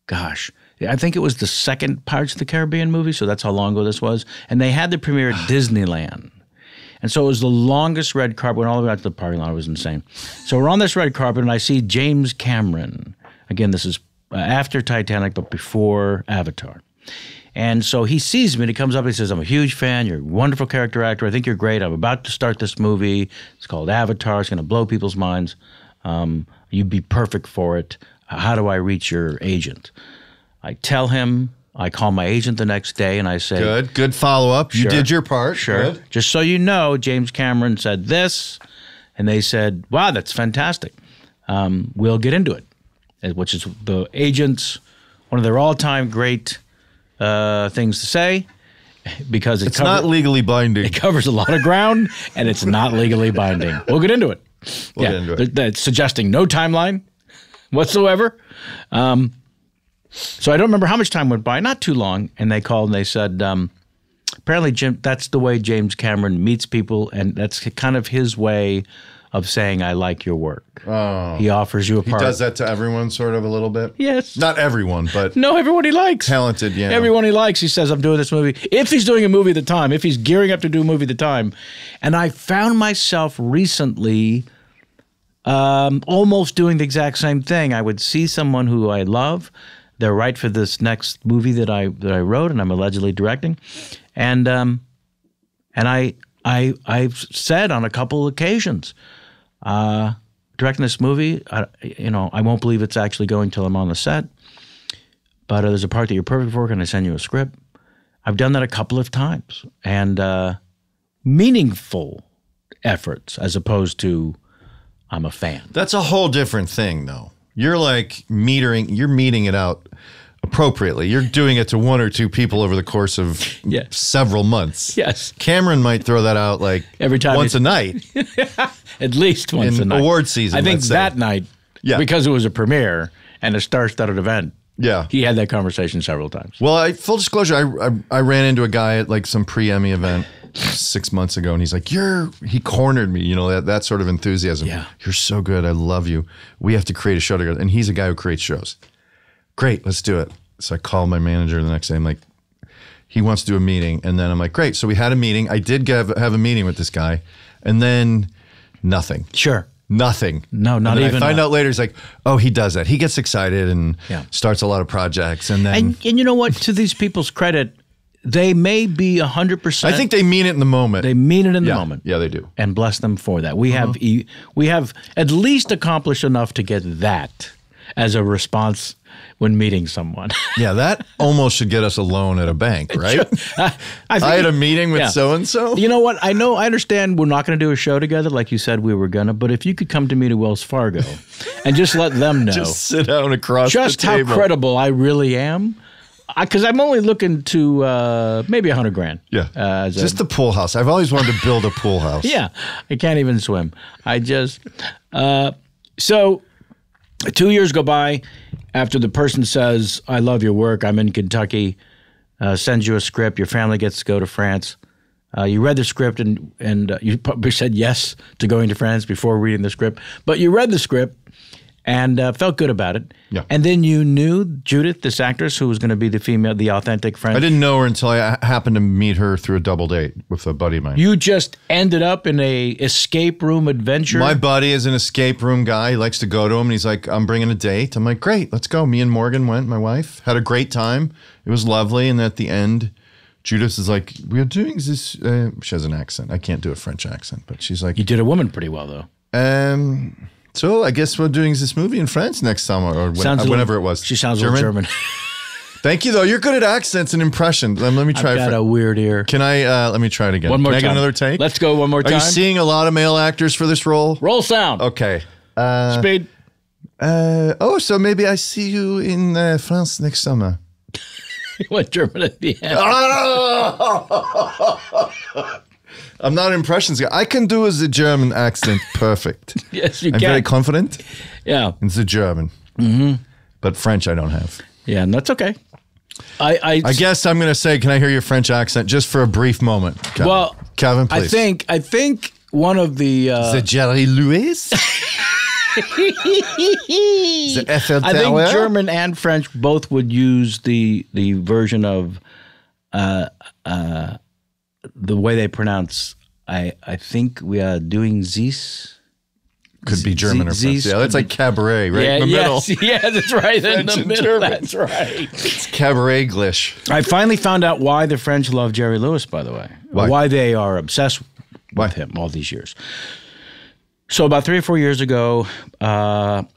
[SPEAKER 1] gosh, I think it was the second Pirates of the Caribbean movie, so that's how long ago this was. And they had the premiere at Disneyland. And so it was the longest red carpet, went all the way out to the parking lot. It was insane. So we're on this red carpet, and I see James Cameron. Again, this is after Titanic, but before Avatar. And so he sees me, and he comes up and he says, I'm a huge fan. You're a wonderful character actor. I think you're great. I'm about to start this movie. It's called Avatar. It's going to blow people's minds. You'd be perfect for it. How do I reach your agent? I tell him, I call my agent the next day and I say...
[SPEAKER 2] Good follow-up. Sure, you did your part.
[SPEAKER 1] Sure. Good. Just so you know, James Cameron said this, and they said, wow, that's fantastic. We'll get into it, which is the agent's, one of their all-time great things to say, because
[SPEAKER 2] it's not legally binding.
[SPEAKER 1] It covers a lot of ground, and it's not legally binding. We'll get into it.
[SPEAKER 2] We'll get into it.
[SPEAKER 1] That's suggesting no timeline whatsoever. So I don't remember how much time went by, not too long, and they called and they said, apparently, Jim, that's the way James Cameron meets people, and that's kind of his way of saying, I like your work.
[SPEAKER 2] Oh.
[SPEAKER 1] He offers you a part.
[SPEAKER 2] He does that to everyone sort of a little bit?
[SPEAKER 1] Yes.
[SPEAKER 2] Not everyone, but...
[SPEAKER 1] No, everyone he likes.
[SPEAKER 2] Talented, yeah.
[SPEAKER 1] Everyone he likes. He says, I'm doing this movie. If he's doing a movie at the time, if he's gearing up to do a movie at the time. And I found myself recently almost doing the exact same thing. I would see someone who I love. They're right for this next movie that I wrote and I'm allegedly directing, and I've said on a couple of occasions, directing this movie. I won't believe it's actually going till I'm on the set. But there's a part that you're perfect for. Can I send you a script? I've done that a couple of times. And meaningful efforts as opposed to I'm a fan.
[SPEAKER 2] That's a whole different thing, though. You're like meeting it out appropriately. You're doing it to one or two people over the course of several months.
[SPEAKER 1] Yes.
[SPEAKER 2] Cameron might throw that out like
[SPEAKER 1] every time
[SPEAKER 2] once a night.
[SPEAKER 1] At least once a night.
[SPEAKER 2] Award season.
[SPEAKER 1] I think that night, because it was a premiere and a star-studded event, he had that conversation several times.
[SPEAKER 2] Well, full disclosure, I ran into a guy at like some pre-Emmy event 6 months ago, and he's like, he cornered me, that sort of enthusiasm.
[SPEAKER 1] Yeah.
[SPEAKER 2] You're so good. I love you. We have to create a show together. And he's a guy who creates shows. Great, let's do it. So I called my manager the next day. I'm like, he wants to do a meeting. And then I'm like, great. So we had a meeting. I did have a meeting with this guy. And then nothing.
[SPEAKER 1] Sure.
[SPEAKER 2] Nothing.
[SPEAKER 1] No, not even.
[SPEAKER 2] I find out later, he's like, oh, he does that. He gets excited and starts a lot of projects. And then.
[SPEAKER 1] And you know what? To these people's credit, they may be 100%.
[SPEAKER 2] I think they mean it in the moment.
[SPEAKER 1] They mean it in the moment.
[SPEAKER 2] Yeah, they do.
[SPEAKER 1] And bless them for that. We have at least accomplished enough to get that as a response when meeting someone.
[SPEAKER 2] Yeah, that almost should get us a loan at a bank, right? I had a meeting with so-and-so.
[SPEAKER 1] You know what? I understand we're not going to do a show together like you said we were going to, but if you could come to me to Wells Fargo and just let them know.
[SPEAKER 2] Just sit down across the table.
[SPEAKER 1] Just how credible I really am. Because I'm only looking to maybe $100,000.
[SPEAKER 2] Yeah, just the pool house. I've always wanted to build a pool house.
[SPEAKER 1] Yeah, I can't even swim. I just so 2 years go by after the person says, "I love your work. I'm in Kentucky." Sends you a script. Your family gets to go to France. You read the script and you probably said yes to going to France before reading the script. But you read the script and felt good about it.
[SPEAKER 2] Yeah.
[SPEAKER 1] And then you knew Judith, this actress who was going to be the authentic French.
[SPEAKER 2] I didn't know her until I happened to meet her through a double date with a buddy of mine.
[SPEAKER 1] You just ended up in a escape room adventure.
[SPEAKER 2] My buddy is an escape room guy. He likes to go to them, and he's like, I'm bringing a date. I'm like, great, let's go. Me and Morgan went, my wife. Had a great time. It was lovely. And at the end, Judith is like, we're doing this. She has an accent. I can't do a French accent, but she's like.
[SPEAKER 1] You did a woman pretty well, though.
[SPEAKER 2] So I guess we're doing this movie in France next summer or whenever it was.
[SPEAKER 1] She sounds a little German.
[SPEAKER 2] Thank you, though. You're good at accents and impressions. Let me try.
[SPEAKER 1] I've got a weird ear.
[SPEAKER 2] Can I? Let me try it again.
[SPEAKER 1] One more
[SPEAKER 2] Can I
[SPEAKER 1] time.
[SPEAKER 2] get another take?
[SPEAKER 1] Let's go one more time.
[SPEAKER 2] Are you seeing a lot of male actors for this role?
[SPEAKER 1] Roll sound.
[SPEAKER 2] Okay.
[SPEAKER 1] Speed.
[SPEAKER 2] So maybe I see you in France next summer.
[SPEAKER 1] You went German at the end.
[SPEAKER 2] I'm not an impressions guy. I can do the German accent perfect.
[SPEAKER 1] Yes, you
[SPEAKER 2] I'm
[SPEAKER 1] can.
[SPEAKER 2] very confident.
[SPEAKER 1] Yeah.
[SPEAKER 2] It's the German. Mm-hmm. But French I don't have.
[SPEAKER 1] Yeah, and that's okay.
[SPEAKER 2] I guess I'm going to say, can I hear your French accent just for a brief moment? Calvin?
[SPEAKER 1] Well,
[SPEAKER 2] Calvin, please.
[SPEAKER 1] I think one of the...
[SPEAKER 2] the Jerry Lewis? The Eiffel Tower?
[SPEAKER 1] I think German and French both would use the version of... the way they pronounce, I think we are doing this.
[SPEAKER 2] Could be German or French. Yeah, that's like cabaret, right in the middle.
[SPEAKER 1] Yeah, that's right. In the middle.
[SPEAKER 2] German.
[SPEAKER 1] That's right.
[SPEAKER 2] It's cabaret-glish.
[SPEAKER 1] I finally found out why the French love Jerry Lewis, by the way. Why they are obsessed with him all these years. So about 3 or 4 years ago,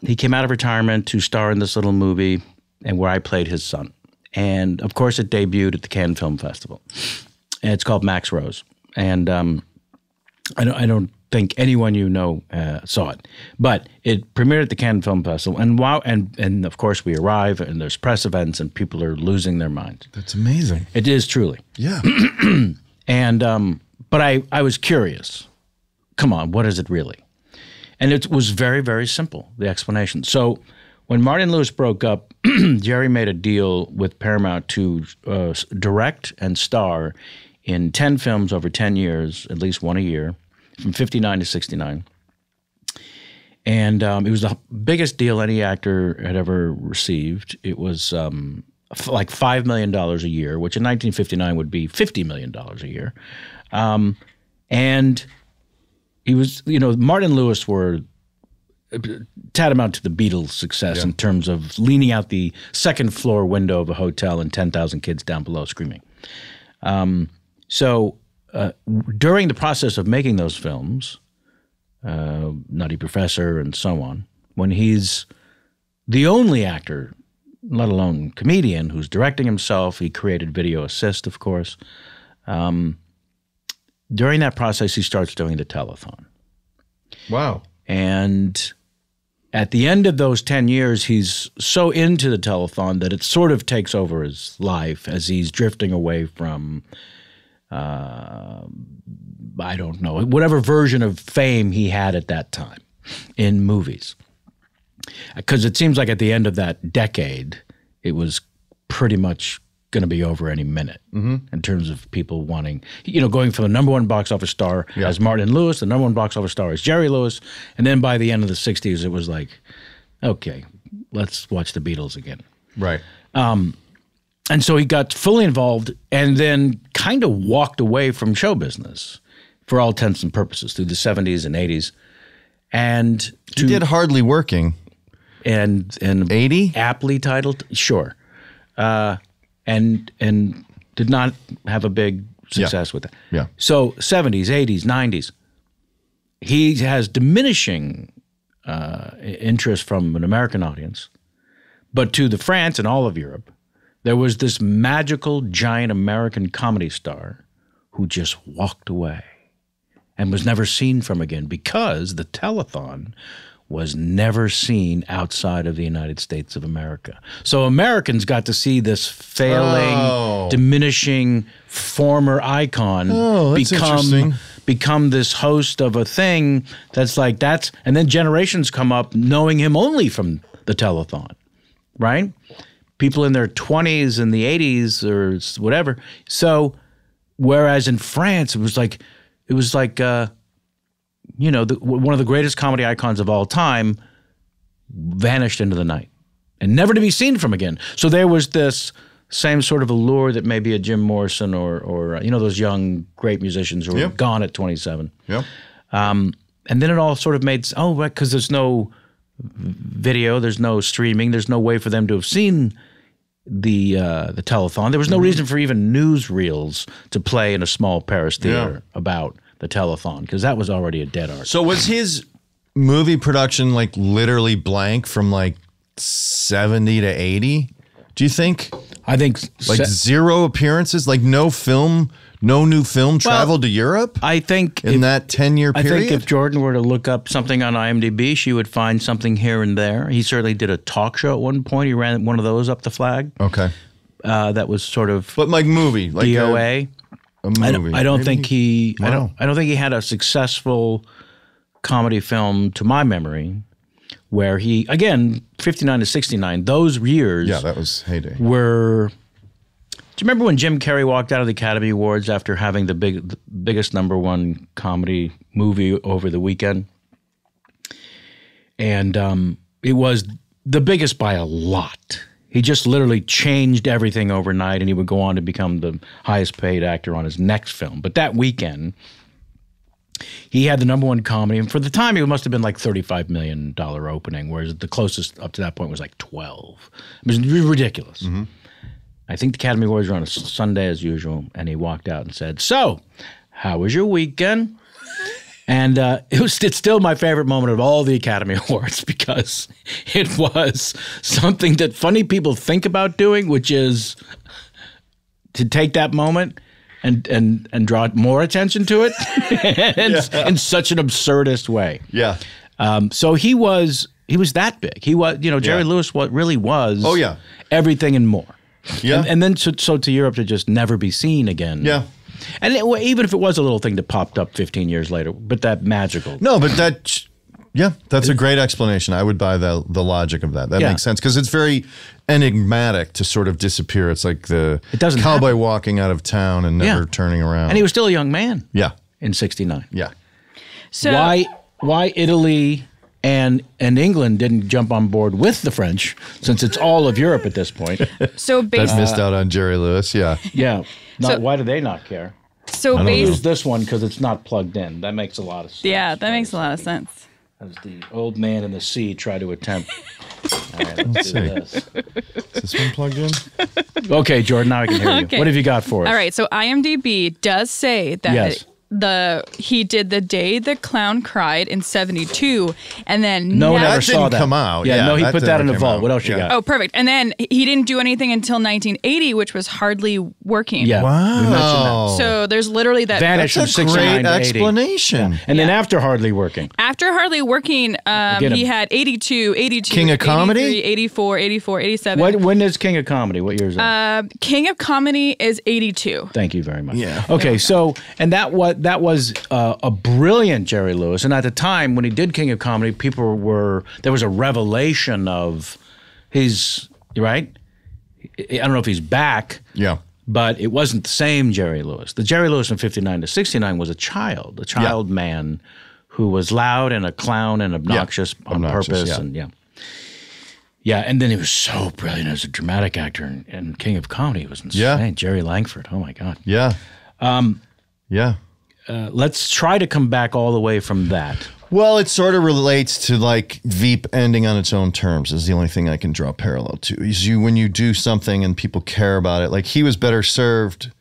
[SPEAKER 1] he came out of retirement to star in this little movie and where I played his son. And, of course, it debuted at the Cannes Film Festival. And it's called Max Rose. And I don't think anyone you know saw it. But it premiered at the Cannes Film Festival. And wow, and of course we arrive and there's press events and people are losing their minds.
[SPEAKER 2] That's amazing.
[SPEAKER 1] It is truly.
[SPEAKER 2] Yeah.
[SPEAKER 1] And but I was curious. Come on, what is it really? And it was very, very simple, the explanation. So when Martin Lewis broke up, Jerry made a deal with Paramount to direct and star in 10 films over 10 years, at least one a year, from 59 to 69. And it was the biggest deal any actor had ever received. It was like $5 million a year, which in 1959 would be $50 million a year. And he was, Martin Lewis were tantamount to the Beatles' success in terms of leaning out the second floor window of a hotel and 10,000 kids down below screaming. So during the process of making those films, Nutty Professor, and so on, when he's the only actor, let alone comedian, who's directing himself. He created Video Assist, of course. During that process, he starts doing the telethon.
[SPEAKER 2] Wow.
[SPEAKER 1] And at the end of those 10 years, he's so into the telethon that it sort of takes over his life as he's drifting away from, I don't know, whatever version of fame he had at that time in movies. Because it seems like at the end of that decade, it was pretty much going to be over any minute in terms of people wanting, going from the number one box office star as Martin Lewis, the number one box office star as Jerry Lewis, and then by the end of the 60s, it was like, okay, let's watch the Beatles again.
[SPEAKER 2] Right.
[SPEAKER 1] And so he got fully involved and then kind of walked away from show business for all intents and purposes through the 70s and 80s. And
[SPEAKER 2] he did Hardly Working.
[SPEAKER 1] And
[SPEAKER 2] 80?
[SPEAKER 1] Aptly titled, sure. And did not have a big success with that.
[SPEAKER 2] Yeah.
[SPEAKER 1] So 70s, 80s, 90s, he has diminishing interest from an American audience. But to the France and all of Europe, there was this magical, giant American comedy star who just walked away and was never seen from again because the telethon was never seen outside of the United States of America. So Americans got to see this failing, diminishing former icon become this host of a thing that's like that's, and then generations come up knowing him only from the telethon, right? People in their 20s and the 80s or whatever. So whereas in France, it was like one of the greatest comedy icons of all time vanished into the night and never to be seen from again. So there was this same sort of allure that maybe a Jim Morrison or those young great musicians who were gone at 27.
[SPEAKER 2] Yeah.
[SPEAKER 1] And then it all sort of made, because there's no video, there's no streaming, there's no way for them to have seen the telethon. There was no reason for even newsreels to play in a small Paris theater about the telethon, because that was already a dead art.
[SPEAKER 2] So was his movie production like literally blank from like 70 to 80? Do you think?
[SPEAKER 1] I think
[SPEAKER 2] like zero appearances, like no new film traveled to Europe?
[SPEAKER 1] I think
[SPEAKER 2] in that 10-year period?
[SPEAKER 1] I think if Jordan were to look up something on IMDb, she would find something here and there. He certainly did a talk show at one point. He ran one of those up the flag.
[SPEAKER 2] Okay.
[SPEAKER 1] That was sort of
[SPEAKER 2] but like movie, like
[SPEAKER 1] DOA.
[SPEAKER 2] A movie.
[SPEAKER 1] I don't think he had a successful comedy film to my memory where he, again, 59 to 69, those years.
[SPEAKER 2] Yeah, that was heyday.
[SPEAKER 1] Do you remember when Jim Carrey walked out of the Academy Awards after having the biggest number one comedy movie over the weekend? And it was the biggest by a lot. He just literally changed everything overnight, and he would go on to become the highest paid actor on his next film. But that weekend, he had the number one comedy, and for the time, it must have been like $35 million opening, whereas the closest up to that point was like 12. It was ridiculous. Mm-hmm. I think the Academy Awards were on a Sunday as usual, and he walked out and said, "So, how was your weekend?" And it's still my favorite moment of all the Academy Awards because it was something that funny people think about doing, which is to take that moment and draw more attention to it in such an absurdist way.
[SPEAKER 2] Yeah.
[SPEAKER 1] So he was that big. He was, Jerry Lewis really was everything and more.
[SPEAKER 2] Yeah.
[SPEAKER 1] And then so to Europe to just never be seen again.
[SPEAKER 2] Yeah.
[SPEAKER 1] And even if it was a little thing that popped up 15 years later, but that magical.
[SPEAKER 2] No, but that's a great explanation. I would buy the logic of that. That makes sense because it's very enigmatic to sort of disappear. It's like the cowboy walking out of town and never turning around.
[SPEAKER 1] And he was still a young man.
[SPEAKER 2] Yeah.
[SPEAKER 1] In 69.
[SPEAKER 2] Yeah.
[SPEAKER 3] So
[SPEAKER 1] why Italy and England didn't jump on board with the French, since it's all of Europe at this point.
[SPEAKER 3] So
[SPEAKER 2] That missed out on Jerry Lewis, yeah.
[SPEAKER 1] Yeah. Why do they not care?
[SPEAKER 3] So
[SPEAKER 1] I use this one because it's not plugged in. That makes a lot of sense.
[SPEAKER 3] Yeah, that makes a lot of sense.
[SPEAKER 1] As the old man in the sea tried to attempt. All right, let's do this.
[SPEAKER 2] Is this one plugged in?
[SPEAKER 1] Okay, Jordan, now I can hear you. What have you got for us?
[SPEAKER 3] All right, so IMDb does say that he did The Day the Clown Cried in 72, and then
[SPEAKER 1] No one
[SPEAKER 3] never-
[SPEAKER 1] ever
[SPEAKER 2] That
[SPEAKER 1] saw
[SPEAKER 2] didn't
[SPEAKER 1] that.
[SPEAKER 2] come out.
[SPEAKER 1] Yeah,
[SPEAKER 2] Yeah,
[SPEAKER 1] no, he
[SPEAKER 2] that
[SPEAKER 1] put that in the
[SPEAKER 2] never came
[SPEAKER 1] vault.
[SPEAKER 2] out.
[SPEAKER 1] What else you
[SPEAKER 2] Yeah.
[SPEAKER 1] got?
[SPEAKER 3] Oh, perfect. And then he didn't do anything until 1980, which was Hardly Working.
[SPEAKER 1] Yeah.
[SPEAKER 2] Wow.
[SPEAKER 1] We mentioned that.
[SPEAKER 3] So there's literally that.
[SPEAKER 1] Vanished from
[SPEAKER 2] That's a
[SPEAKER 1] 69
[SPEAKER 2] great
[SPEAKER 1] to 80.
[SPEAKER 2] explanation.
[SPEAKER 1] And then
[SPEAKER 3] Yeah.
[SPEAKER 1] after Hardly Working.
[SPEAKER 3] After Hardly Working,
[SPEAKER 1] Get him.
[SPEAKER 3] he had 82, 82,
[SPEAKER 2] King of Comedy?
[SPEAKER 3] 83, 84, 84, 87.
[SPEAKER 1] When is King of Comedy? What year is that?
[SPEAKER 3] King of Comedy is 82.
[SPEAKER 1] Thank you very much.
[SPEAKER 2] Yeah.
[SPEAKER 1] Okay, so and that was a brilliant Jerry Lewis, and at the time when he did King of Comedy, there was a revelation of his right. I don't know if he's back.
[SPEAKER 2] Yeah.
[SPEAKER 1] But it wasn't the same Jerry Lewis. The Jerry Lewis from 59 to 69 was a child man who was loud and a clown and obnoxious on purpose.
[SPEAKER 2] yeah.
[SPEAKER 1] And yeah, and then he was so brilliant as a dramatic actor and King of Comedy. It was insane.
[SPEAKER 2] Yeah.
[SPEAKER 1] Jerry Langford. Oh, my God.
[SPEAKER 2] Yeah. Yeah.
[SPEAKER 1] Let's try to come back all the way from that.
[SPEAKER 2] Well, it sort of relates to like Veep ending on its own terms is the only thing I can draw a parallel to. Is when you do something and people care about it. Like he was better served.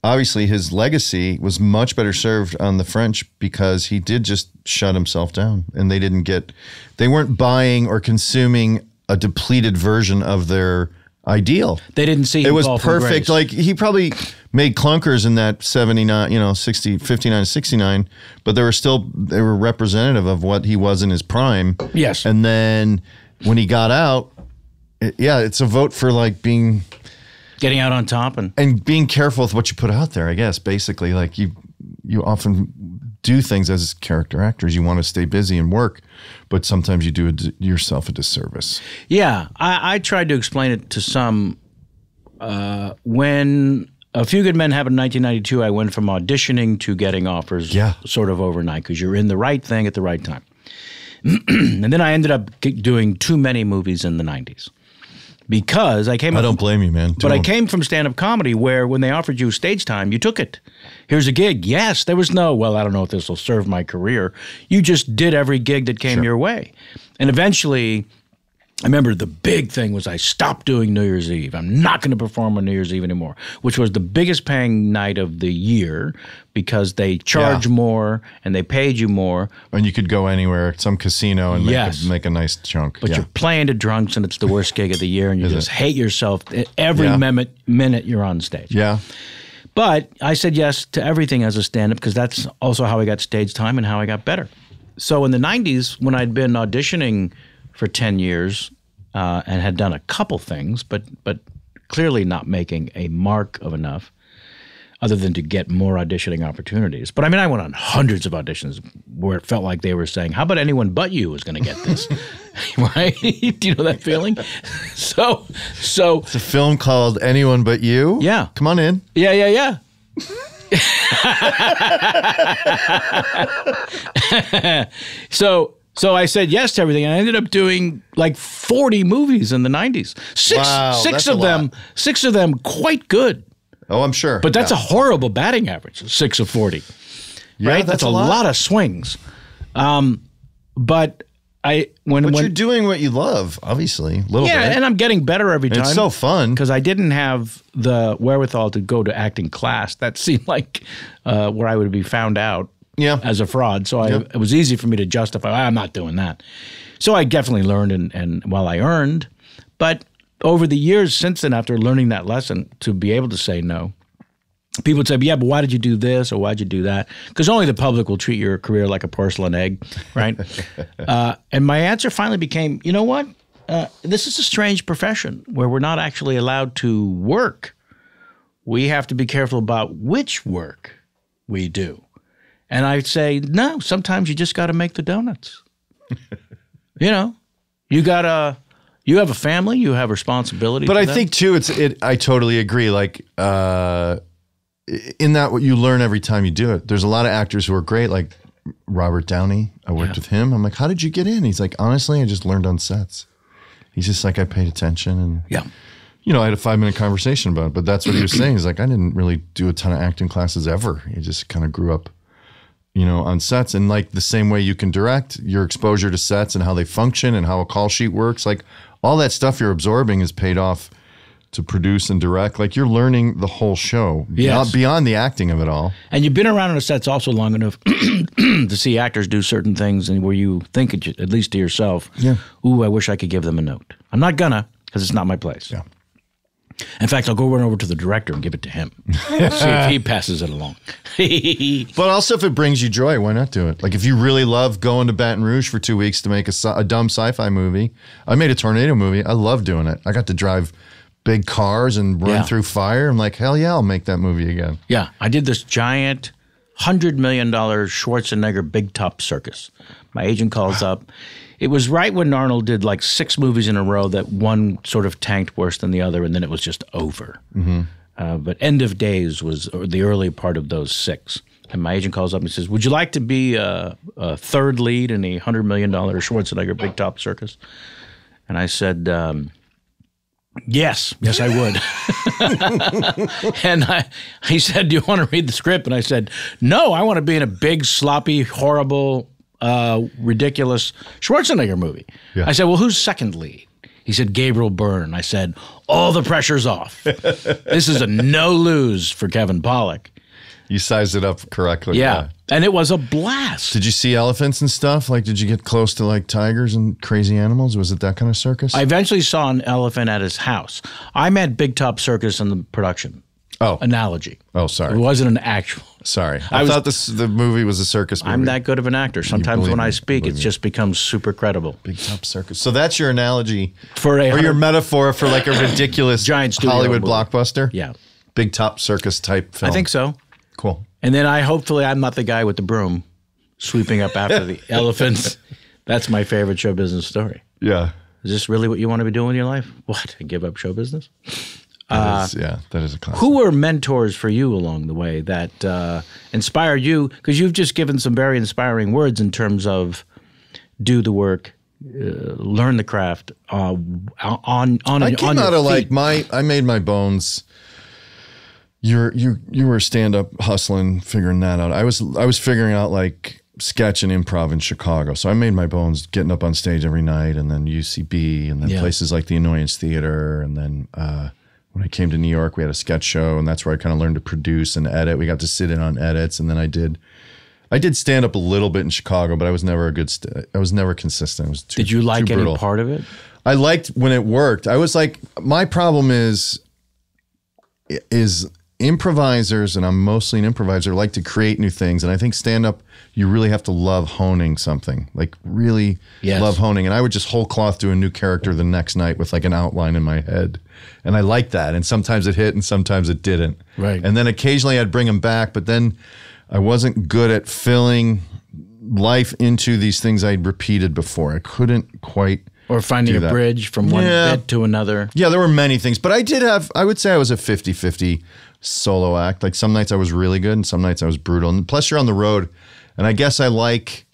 [SPEAKER 2] Obviously, his legacy was much better served on the French because he did just shut himself down, and they weren't buying or consuming a depleted version of their ideal.
[SPEAKER 1] They didn't see him
[SPEAKER 2] It was
[SPEAKER 1] fall from
[SPEAKER 2] perfect.
[SPEAKER 1] grace.
[SPEAKER 2] Like he probably made clunkers in that 79, 60, 59, 69, but they were representative of what he was in his prime.
[SPEAKER 1] Yes.
[SPEAKER 2] And then when he got out, it's a vote for like
[SPEAKER 1] Getting out on top
[SPEAKER 2] and being careful with what you put out there, I guess. Basically, like you often do things as character actors. You want to stay busy and work, but sometimes you do yourself a disservice.
[SPEAKER 1] Yeah, I tried to explain it to some. When A Few Good Men happened in 1992, I went from auditioning to getting offers sort of overnight because you're in the right thing at the right time. And then I ended up doing too many movies in the 90s. Because I came.
[SPEAKER 2] I don't blame you, man.
[SPEAKER 1] But I came from stand-up comedy where when they offered you stage time, you took it. Here's a gig. Yes, there was no, well, I don't know if this will serve my career. You just did every gig that came your way. And eventually, I remember the big thing was I stopped doing New Year's Eve. I'm not going to perform on New Year's Eve anymore, which was the biggest paying night of the year because they charge more and they paid you more.
[SPEAKER 2] And you could go anywhere at some casino and make a nice chunk.
[SPEAKER 1] But you're playing to drunks and it's the worst gig of the year and you just hate yourself every minute you're on stage.
[SPEAKER 2] Yeah.
[SPEAKER 1] But I said yes to everything as a stand-up because that's also how I got stage time and how I got better. So in the 90s, when I'd been auditioning for 10 years and had done a couple things, but clearly not making a mark of enough other than to get more auditioning opportunities. But I mean, I went on hundreds of auditions where it felt like they were saying, how about anyone but you was going to get this? Right? Do you know that feeling? So
[SPEAKER 2] it's a film called Anyone But You.
[SPEAKER 1] Yeah.
[SPEAKER 2] Come on in.
[SPEAKER 1] Yeah. So I said yes to everything, and I ended up doing like 40 movies in the 90s. Six of them quite good.
[SPEAKER 2] Oh, I'm sure.
[SPEAKER 1] But that's a horrible batting average, 6 of 40.
[SPEAKER 2] Yeah,
[SPEAKER 1] right? That's a lot of swings. But
[SPEAKER 2] you're doing what you love, obviously, a little bit.
[SPEAKER 1] Yeah, and I'm getting better every time.
[SPEAKER 2] It's so fun.
[SPEAKER 1] Because I didn't have the wherewithal to go to acting class. That seemed like where I would be found out as a fraud. So it was easy for me to justify, I'm not doing that. So I definitely learned and while I earned. But over the years since then, after learning that lesson, to be able to say no, people would say, yeah, but why did you do this or why'd you do that? Because only the public will treat your career like a porcelain egg, right? And my answer finally became, you know what? This is a strange profession where we're not actually allowed to work. We have to be careful about which work we do. And I'd say, no, sometimes you just got to make the donuts. You know, you have a family, you have responsibility.
[SPEAKER 2] But I think too, I totally agree. Like, in that, what you learn every time you do it. There's a lot of actors who are great, like Robert Downey. I worked with him. I'm like, how did you get in? He's like, honestly, I just learned on sets. He's just like, I paid attention and I had a 5-minute conversation about it. But that's what he was saying. He's like, I didn't really do a ton of acting classes ever. He just kind of grew up, on sets. And like the same way you can direct, your exposure to sets and how they function and how a call sheet works, like all that stuff you're absorbing is paid off to produce and direct. Like you're learning the whole show beyond the acting of it all.
[SPEAKER 1] And you've been around on the sets also long enough to see actors do certain things and where you think, at least to yourself, ooh, I wish I could give them a note. I'm not gonna, because it's not my place.
[SPEAKER 2] Yeah.
[SPEAKER 1] In fact, I'll go run over to the director and give it to him. See if he passes it along.
[SPEAKER 2] But also if it brings you joy, why not do it? Like if you really love going to Baton Rouge for 2 weeks to make a dumb sci-fi movie. I made a tornado movie. I love doing it. I got to drive big cars and run through fire. I'm like, hell yeah, I'll make that movie again.
[SPEAKER 1] Yeah, I did this giant $100 million Schwarzenegger big top circus. My agent calls up. It was right when Arnold did like 6 movies in a row that one sort of tanked worse than the other, and then it was just over. But End of Days was the early part of those 6. And my agent calls up and says, would you like to be a third lead in a $100 million Schwarzenegger big top circus? And I said, yes, I would. And he said, do you want to read the script? And I said, no, I want to be in a big, sloppy, horrible, ridiculous Schwarzenegger movie. Yeah. I said, well, who's second lead? He said, Gabriel Byrne. I said, all the pressure's off. This is a no-lose for Kevin Pollak.
[SPEAKER 2] You sized it up correctly.
[SPEAKER 1] Yeah. And it was a blast.
[SPEAKER 2] Did you see elephants and stuff? Like, did you get close to like tigers and crazy animals? Was it that kind of circus?
[SPEAKER 1] I eventually saw an elephant at his house. I met Big Top Circus in the production.
[SPEAKER 2] Oh.
[SPEAKER 1] Analogy.
[SPEAKER 2] Oh, sorry.
[SPEAKER 1] It wasn't an actual.
[SPEAKER 2] Sorry. I thought the movie was a circus movie.
[SPEAKER 1] I'm that good of an actor. Sometimes when I speak, it just becomes super credible.
[SPEAKER 2] Big Top Circus. So that's your analogy
[SPEAKER 1] or your
[SPEAKER 2] metaphor for like a ridiculous
[SPEAKER 1] giant
[SPEAKER 2] Hollywood blockbuster?
[SPEAKER 1] Yeah.
[SPEAKER 2] Big Top Circus type film.
[SPEAKER 1] I think so.
[SPEAKER 2] Cool.
[SPEAKER 1] And then hopefully I'm not the guy with the broom sweeping up after the elephants. That's my favorite show business story.
[SPEAKER 2] Yeah.
[SPEAKER 1] Is this really what you want to be doing in your life? What? Give up show business?
[SPEAKER 2] That is a classic.
[SPEAKER 1] Who were mentors for you along the way that inspired you? Because you've just given some very inspiring words in terms of do the work, learn the craft on
[SPEAKER 2] I came out of like I made my bones. You were stand-up hustling, figuring that out. I was figuring out like sketch and improv in Chicago. So I made my bones getting up on stage every night, and then UCB, and then places like the Annoyance Theater, and then when I came to New York, we had a sketch show, and that's where I kind of learned to produce and edit. We got to sit in on edits, and then I did stand-up a little bit in Chicago, but I was never I was never consistent. It was too,
[SPEAKER 1] Did you like
[SPEAKER 2] too
[SPEAKER 1] any
[SPEAKER 2] brutal.
[SPEAKER 1] part of it?
[SPEAKER 2] I liked when it worked. I was like, my problem is improvisers, and I'm mostly an improviser, like to create new things. And I think stand-up, you really have to love honing something, like really love honing. And I would just whole cloth do a new character the next night with like an outline in my head. And I liked that. And sometimes it hit and sometimes it didn't.
[SPEAKER 1] Right.
[SPEAKER 2] And then occasionally I'd bring them back, but then I wasn't good at filling life into these things I'd repeated before. I couldn't quite
[SPEAKER 1] Or finding a bridge from one bit to another.
[SPEAKER 2] Yeah, there were many things. But I would say I was a 50-50 solo act. Like some nights I was really good and some nights I was brutal. And plus you're on the road. And I guess I like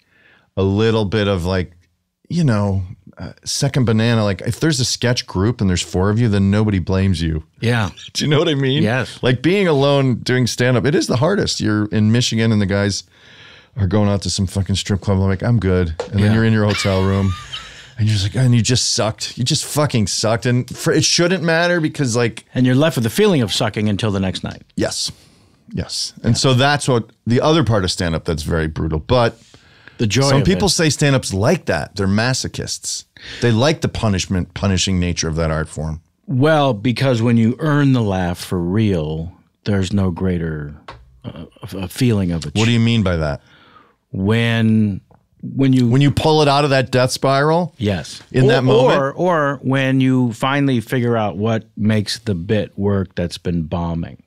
[SPEAKER 2] a little bit of like, second banana. Like if there's a sketch group and there's 4 of you, then nobody blames you.
[SPEAKER 1] Yeah.
[SPEAKER 2] Do you know what I mean?
[SPEAKER 1] Yes.
[SPEAKER 2] Like being alone doing stand-up, it is the hardest. You're in Michigan and the guys are going out to some fucking strip club. I'm like, I'm good. And then you're in your hotel room. And you're just like, and you just sucked. You just fucking sucked. And it shouldn't matter because like...
[SPEAKER 1] And you're left with the feeling of sucking until the next night.
[SPEAKER 2] Yes. And so that's what the other part of stand-up that's very brutal. But
[SPEAKER 1] the joy
[SPEAKER 2] some
[SPEAKER 1] of
[SPEAKER 2] people
[SPEAKER 1] it.
[SPEAKER 2] say stand-up's like that. They're masochists. They like the punishing nature of that art form.
[SPEAKER 1] Well, because when you earn the laugh for real, there's no greater feeling of it.
[SPEAKER 2] What do you mean by that?
[SPEAKER 1] When you
[SPEAKER 2] pull it out of that death spiral?
[SPEAKER 1] Yes.
[SPEAKER 2] In that moment?
[SPEAKER 1] Or when you finally figure out what makes the bit work that's been bombing.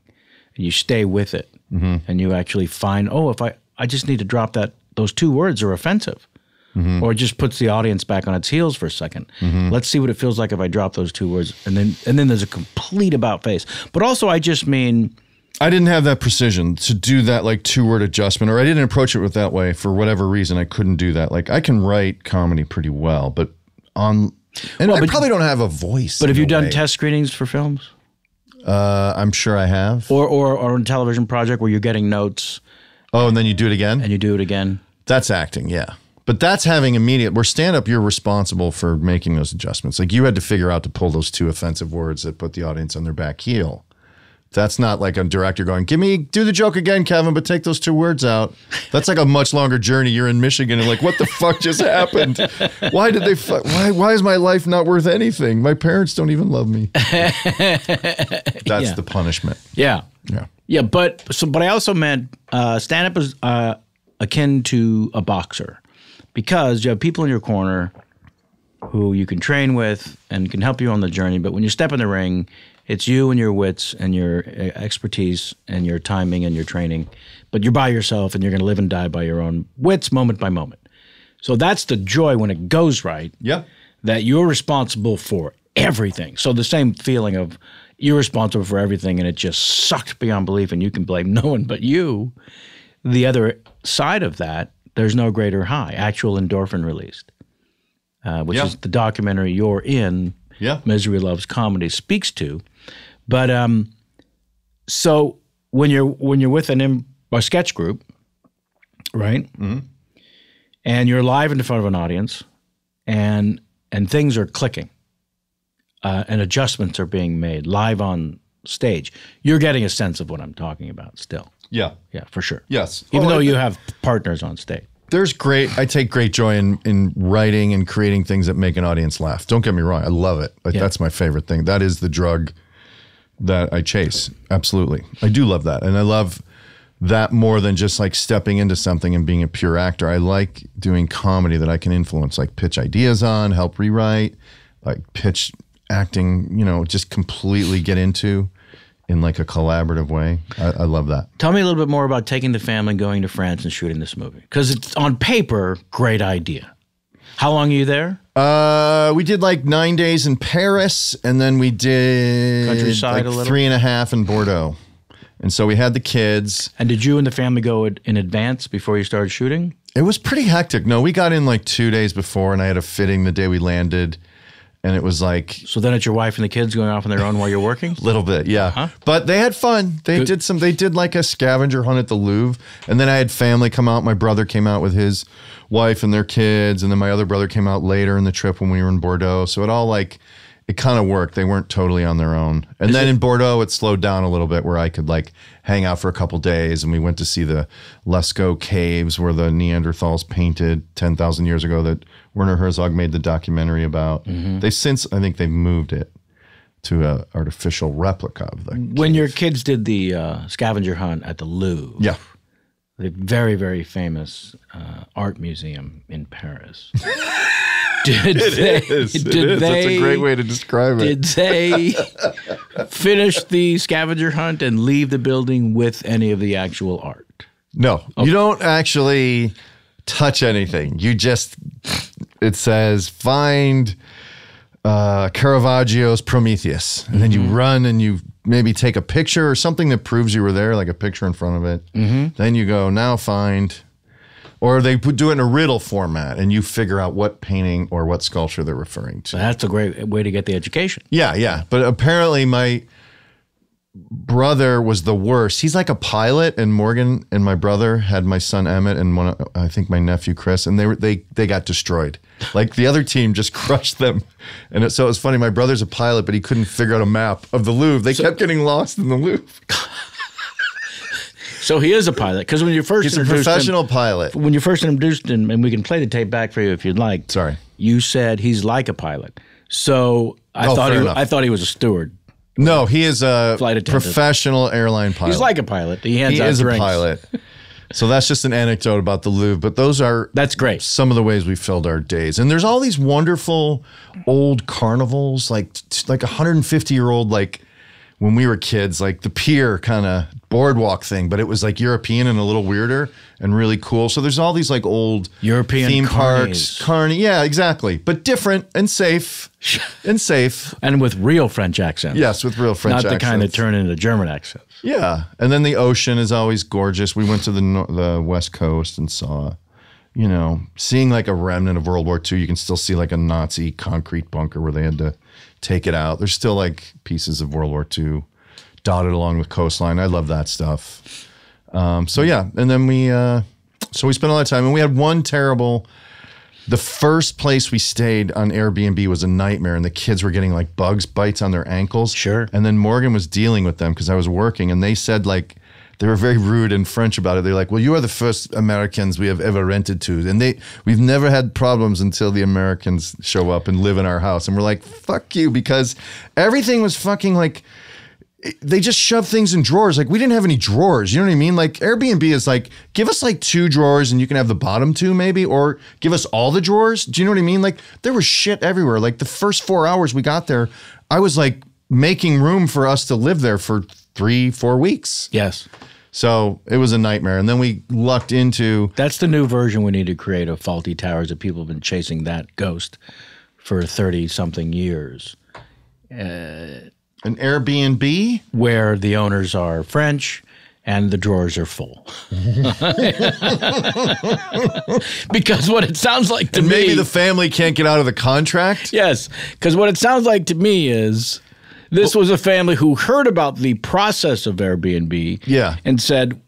[SPEAKER 1] And you stay with it. Mm-hmm. And you actually find, if I just need to drop those 2 words are offensive. Mm-hmm. Or it just puts the audience back on its heels for a second. Mm-hmm. Let's see what it feels like if I drop those 2 words. And then there's a complete about face. But also I just mean...
[SPEAKER 2] I didn't have that precision to do that like 2-word adjustment, or I didn't approach it with that way for whatever reason. I couldn't do that. Like I can write comedy pretty well, but I probably don't have a voice.
[SPEAKER 1] But have you done test screenings for films?
[SPEAKER 2] I'm sure I have.
[SPEAKER 1] Or on a television project where you're getting notes.
[SPEAKER 2] Oh, and then you do it again?
[SPEAKER 1] And you do it again.
[SPEAKER 2] That's acting, yeah. But that's having immediate, where stand-up, you're responsible for making those adjustments. Like you had to figure out to pull those 2 offensive words that put the audience on their back heel. That's not like a director going, do the joke again, Kevin, but take those 2 words out. That's like a much longer journey. You're in Michigan and like, what the fuck just happened? Why did they why is my life not worth anything? My parents don't even love me. That's the punishment.
[SPEAKER 1] Yeah.
[SPEAKER 2] Yeah.
[SPEAKER 1] Yeah, but I also meant stand-up is akin to a boxer because you have people in your corner who you can train with and can help you on the journey. But when you step in the ring, it's you and your wits and your expertise and your timing and your training. But you're by yourself and you're going to live and die by your own wits moment by moment. So that's the joy when it goes right.
[SPEAKER 2] Yep.
[SPEAKER 1] That you're responsible for everything. So the same feeling of you're responsible for everything and it just sucked beyond belief and you can blame no one but you. The other side of that, there's no greater high, actual endorphin released, which is the documentary you're in, Misery Loves Comedy, speaks to. But so when you're with a sketch group, right, and you're live in front of an audience, and things are clicking, and adjustments are being made live on stage, you're getting a sense of what I'm talking about still.
[SPEAKER 2] Yeah.
[SPEAKER 1] Yeah, for sure.
[SPEAKER 2] Yes.
[SPEAKER 1] Even though you have partners on stage.
[SPEAKER 2] I take great joy in writing and creating things that make an audience laugh. Don't get me wrong. I love it. That's my favorite thing. That is the drug that I chase. Absolutely. I do love that. And I love that more than just like stepping into something and being a pure actor. I like doing comedy that I can influence, like pitch ideas on, help rewrite, like pitch acting, just completely get into in like a collaborative way. I love that.
[SPEAKER 1] Tell me a little bit more about taking the family, going to France and shooting this movie. Because it's on paper, great idea. How long are you there?
[SPEAKER 2] We did like 9 days in Paris, and then we did
[SPEAKER 1] countryside
[SPEAKER 2] like
[SPEAKER 1] a little?
[SPEAKER 2] 3.5 in Bordeaux. And so we had the kids.
[SPEAKER 1] And did you and the family go in advance before you started shooting?
[SPEAKER 2] It was pretty hectic. No, we got in like 2 days before, and I had a fitting the day we landed. And it was like...
[SPEAKER 1] So then it's your wife and the kids going off on their own while you're working?
[SPEAKER 2] A little bit, yeah.
[SPEAKER 1] Huh?
[SPEAKER 2] But they had fun. They did like a scavenger hunt at the Louvre. And then I had family come out. My brother came out with his wife and their kids. And then my other brother came out later in the trip when we were in Bordeaux. So it kind of worked. They weren't totally on their own. And then in Bordeaux, it slowed down a little bit where I could like hang out for a couple days. And we went to see the Lascaux caves where the Neanderthals painted 10,000 years ago that Werner Herzog made the documentary about. They've since, I think they've moved it to an artificial replica of the
[SPEAKER 1] When
[SPEAKER 2] cave.
[SPEAKER 1] your kids did the scavenger hunt at the Louvre, the very, very famous art museum in Paris.
[SPEAKER 2] It is. That's a great way to describe it.
[SPEAKER 1] Did they finish the scavenger hunt and leave the building with any of the actual art?
[SPEAKER 2] No, you don't actually touch anything. You just, it says, find Caravaggio's Prometheus. And then you run and you maybe take a picture or something that proves you were there, like a picture in front of it. Then you go, now find... Or they do it in a riddle format, and you figure out what painting or what sculpture they're referring to.
[SPEAKER 1] That's a great way to get the education.
[SPEAKER 2] Yeah. But apparently my brother was the worst. He's like a pilot, and Morgan and my brother had my son Emmett and I think my nephew Chris, and they got destroyed. Like the other team just crushed them. And so it was funny. My brother's a pilot, but he couldn't figure out a map of the Louvre. They kept getting lost in the Louvre.
[SPEAKER 1] So he is a pilot, because when you first
[SPEAKER 2] He's a professional pilot.
[SPEAKER 1] When you first introduced him, and we can play the tape back for you if you'd like.
[SPEAKER 2] Sorry.
[SPEAKER 1] You said he's like a pilot. So I thought he was a steward.
[SPEAKER 2] No, he is a
[SPEAKER 1] Flight attendant.
[SPEAKER 2] professional airline pilot.
[SPEAKER 1] He's like a pilot. He hands out
[SPEAKER 2] is
[SPEAKER 1] drinks.
[SPEAKER 2] a pilot. So that's just an anecdote about the Louvre, but that's
[SPEAKER 1] great.
[SPEAKER 2] Some of the ways we filled our days. And there's all these wonderful old carnivals, like 150-year-old, like when we were kids, like the pier kind of boardwalk thing, but it was like European and a little weirder and really cool. So there's all these like old
[SPEAKER 1] European
[SPEAKER 2] theme
[SPEAKER 1] carnies.
[SPEAKER 2] parks, yeah, exactly, but different and safe,
[SPEAKER 1] and with real French accents.
[SPEAKER 2] Yes, with real French accents,
[SPEAKER 1] not the kind that turn into German accents.
[SPEAKER 2] Yeah, and then the ocean is always gorgeous. We went to the West Coast and saw, seeing like a remnant of World War II. You can still see like a Nazi concrete bunker where they had to take it out. There's still like pieces of World War II dotted along the coastline. I love that stuff. So yeah, and then we spent a lot of time, and we had one terrible The first place we stayed on Airbnb was a nightmare, and the kids were getting like bugs bites on their ankles.
[SPEAKER 1] Sure.
[SPEAKER 2] And then Morgan was dealing with them because I was working, and they said like they were very rude in French about it. They're like, "Well, you are the first Americans we have ever rented to, and we've never had problems until the Americans show up and live in our house." And we're like, "Fuck you," because everything was fucking like. They just shove things in drawers. Like we didn't have any drawers. You know what I mean? Like Airbnb is like, give us like 2 drawers and you can have the bottom 2 maybe, or give us all the drawers. Do you know what I mean? Like there was shit everywhere. Like the first 4 hours we got there, I was like making room for us to live there for 3-4 weeks.
[SPEAKER 1] Yes.
[SPEAKER 2] So it was a nightmare. And then we lucked into.
[SPEAKER 1] That's the new version we need to create of Faulty Towers, that people have been chasing that ghost for 30 something years.
[SPEAKER 2] An Airbnb?
[SPEAKER 1] Where the owners are French and the drawers are full. Because what it sounds like to me...
[SPEAKER 2] Maybe the family can't get out of the contract?
[SPEAKER 1] Yes, because what it sounds like to me is this was a family who heard about the process of Airbnb and said,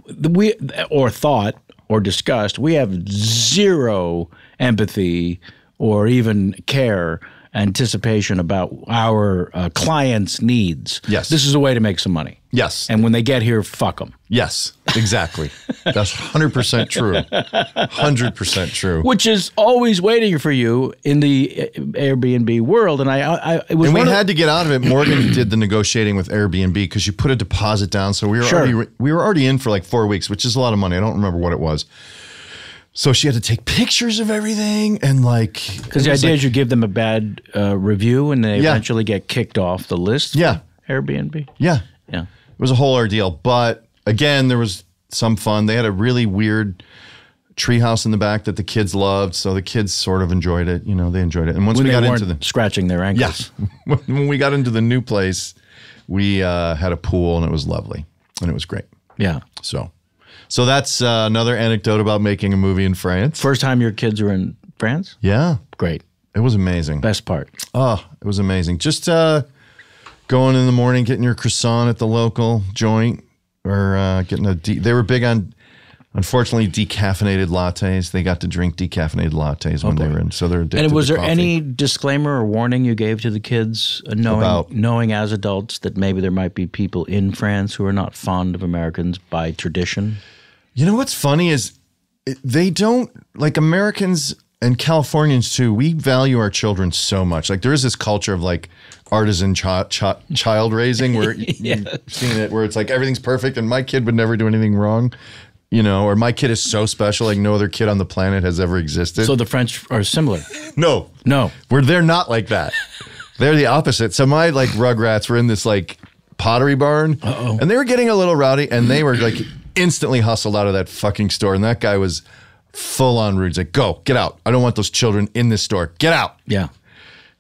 [SPEAKER 1] or thought or discussed, we have zero empathy or even care anticipation about our clients' needs.
[SPEAKER 2] Yes.
[SPEAKER 1] This is a way to make some money.
[SPEAKER 2] Yes.
[SPEAKER 1] And when they get here, fuck them.
[SPEAKER 2] Yes, exactly. That's 100% true. 100% true.
[SPEAKER 1] Which is always waiting for you in the Airbnb world. And it was.
[SPEAKER 2] And we had to get out of it. Morgan did the negotiating with Airbnb because you put a deposit down. So we were already in for like 4 weeks, which is a lot of money. I don't remember what it was. So she had to take pictures of everything and like...
[SPEAKER 1] Because the idea is you give them a bad review and they eventually get kicked off the list.
[SPEAKER 2] Yeah.
[SPEAKER 1] Airbnb.
[SPEAKER 2] Yeah.
[SPEAKER 1] Yeah.
[SPEAKER 2] It was a whole ordeal. But again, there was some fun. They had a really weird treehouse in the back that the kids loved. So the kids sort of enjoyed it. You know, they enjoyed it. And once we got into the...
[SPEAKER 1] scratching their ankles.
[SPEAKER 2] Yeah. When we got into the new place, we had a pool and it was lovely. And it was great.
[SPEAKER 1] Yeah.
[SPEAKER 2] So that's another anecdote about making a movie in France.
[SPEAKER 1] First time your kids were in France?
[SPEAKER 2] Yeah.
[SPEAKER 1] Great.
[SPEAKER 2] It was amazing.
[SPEAKER 1] Best part.
[SPEAKER 2] Oh, it was amazing. Just going in the morning, getting your croissant at the local joint, or getting they were big on, unfortunately, decaffeinated lattes. They got to drink decaffeinated lattes when they were in, so they're addicted
[SPEAKER 1] And was
[SPEAKER 2] to
[SPEAKER 1] there
[SPEAKER 2] coffee.
[SPEAKER 1] any disclaimer or warning you gave to the kids, knowing as adults that maybe there might be people in France who are not fond of Americans by tradition?
[SPEAKER 2] You know what's funny is they don't, like Americans and Californians too, we value our children so much. Like there is this culture of like artisan child raising where you've seen it, where it's like everything's perfect and my kid would never do anything wrong, you know, or my kid is so special like no other kid on the planet has ever existed.
[SPEAKER 1] So the French are similar.
[SPEAKER 2] No. They're not like that. They're the opposite. So my like Rugrats were in this like pottery barn and they were getting a little rowdy and they were like instantly hustled out of that fucking store. And that guy was full on rude. He's like, go, get out. I don't want those children in this store. Get out.
[SPEAKER 1] Yeah.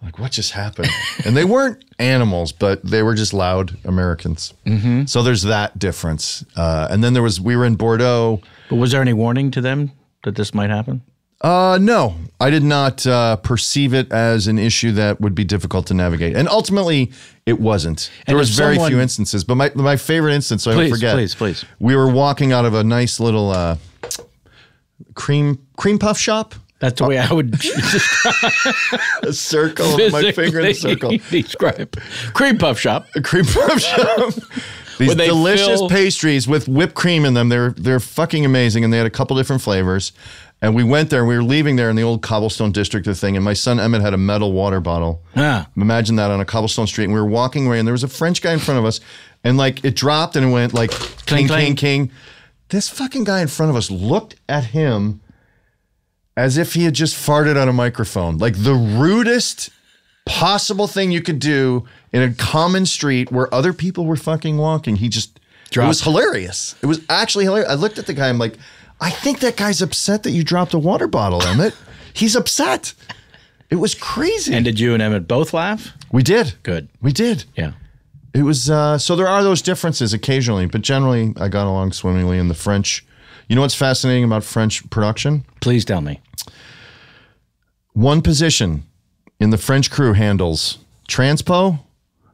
[SPEAKER 2] Like, what just happened? And they weren't animals, but they were just loud Americans. Mm-hmm. So there's that difference. And then we were in Bordeaux.
[SPEAKER 1] But was there any warning to them that this might happen?
[SPEAKER 2] No, I did not perceive it as an issue that would be difficult to navigate. And ultimately, it wasn't. There was very few instances. But my favorite instance, so I don't forget.
[SPEAKER 1] Please.
[SPEAKER 2] We were walking out of a nice little cream puff shop.
[SPEAKER 1] That's the way I would describe
[SPEAKER 2] a circle, my finger in a circle.
[SPEAKER 1] Describe cream puff shop.
[SPEAKER 2] A cream puff shop. These delicious pastries with whipped cream in them. They're fucking amazing, and they had a couple different flavors. And we went there, and we were leaving there in the old cobblestone district of the thing, and my son Emmett had a metal water bottle. Imagine that on a cobblestone street. And we were walking away, and there was a French guy in front of us, and like it dropped, and it went like cling, cling, cling. This fucking guy in front of us looked at him as if he had just farted on a microphone. Like the rudest possible thing you could do in a common street where other people were fucking walking. He just dropped. It was hilarious. It was actually hilarious. I looked at the guy, I'm like, I think that guy's upset that you dropped a water bottle, Emmett. He's upset. It was crazy.
[SPEAKER 1] And did you and Emmett both laugh?
[SPEAKER 2] We did.
[SPEAKER 1] Good.
[SPEAKER 2] We did.
[SPEAKER 1] Yeah.
[SPEAKER 2] It was, so there are those differences occasionally, but generally I got along swimmingly in the French. You know what's fascinating about French production?
[SPEAKER 1] Please tell me.
[SPEAKER 2] One position in the French crew handles transpo,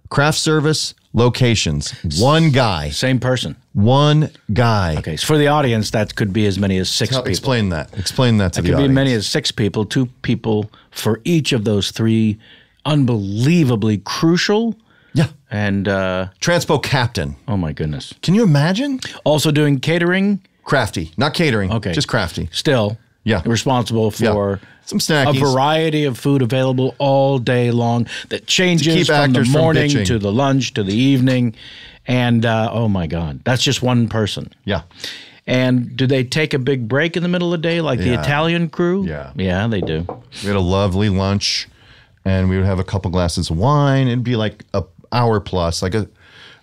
[SPEAKER 2] craft service, locations. One guy.
[SPEAKER 1] Same person.
[SPEAKER 2] One guy.
[SPEAKER 1] Okay, so for the audience, that could be as many as 6 people.
[SPEAKER 2] Explain that. Explain that to
[SPEAKER 1] It
[SPEAKER 2] the
[SPEAKER 1] could be
[SPEAKER 2] audience.
[SPEAKER 1] many as 6 people, 2 people for each of those 3 unbelievably crucial
[SPEAKER 2] Yeah.
[SPEAKER 1] and,
[SPEAKER 2] Transpo captain.
[SPEAKER 1] oh my goodness.
[SPEAKER 2] Can you imagine?
[SPEAKER 1] Also doing catering,
[SPEAKER 2] Crafty. Not catering.
[SPEAKER 1] Okay.
[SPEAKER 2] Just crafty.
[SPEAKER 1] still
[SPEAKER 2] Yeah.
[SPEAKER 1] responsible for
[SPEAKER 2] Some
[SPEAKER 1] a
[SPEAKER 2] snackies.
[SPEAKER 1] variety of food available all day long that changes
[SPEAKER 2] keep
[SPEAKER 1] from the
[SPEAKER 2] actors from
[SPEAKER 1] morning
[SPEAKER 2] bitching.
[SPEAKER 1] to the lunch to the evening. And, oh my God, that's just one person.
[SPEAKER 2] Yeah.
[SPEAKER 1] And do they take a big break in the middle of the day like the
[SPEAKER 2] Yeah.
[SPEAKER 1] Italian crew?
[SPEAKER 2] Yeah.
[SPEAKER 1] Yeah, they do.
[SPEAKER 2] We had a lovely lunch, and we would have a couple glasses of wine. It'd be like an hour plus, like a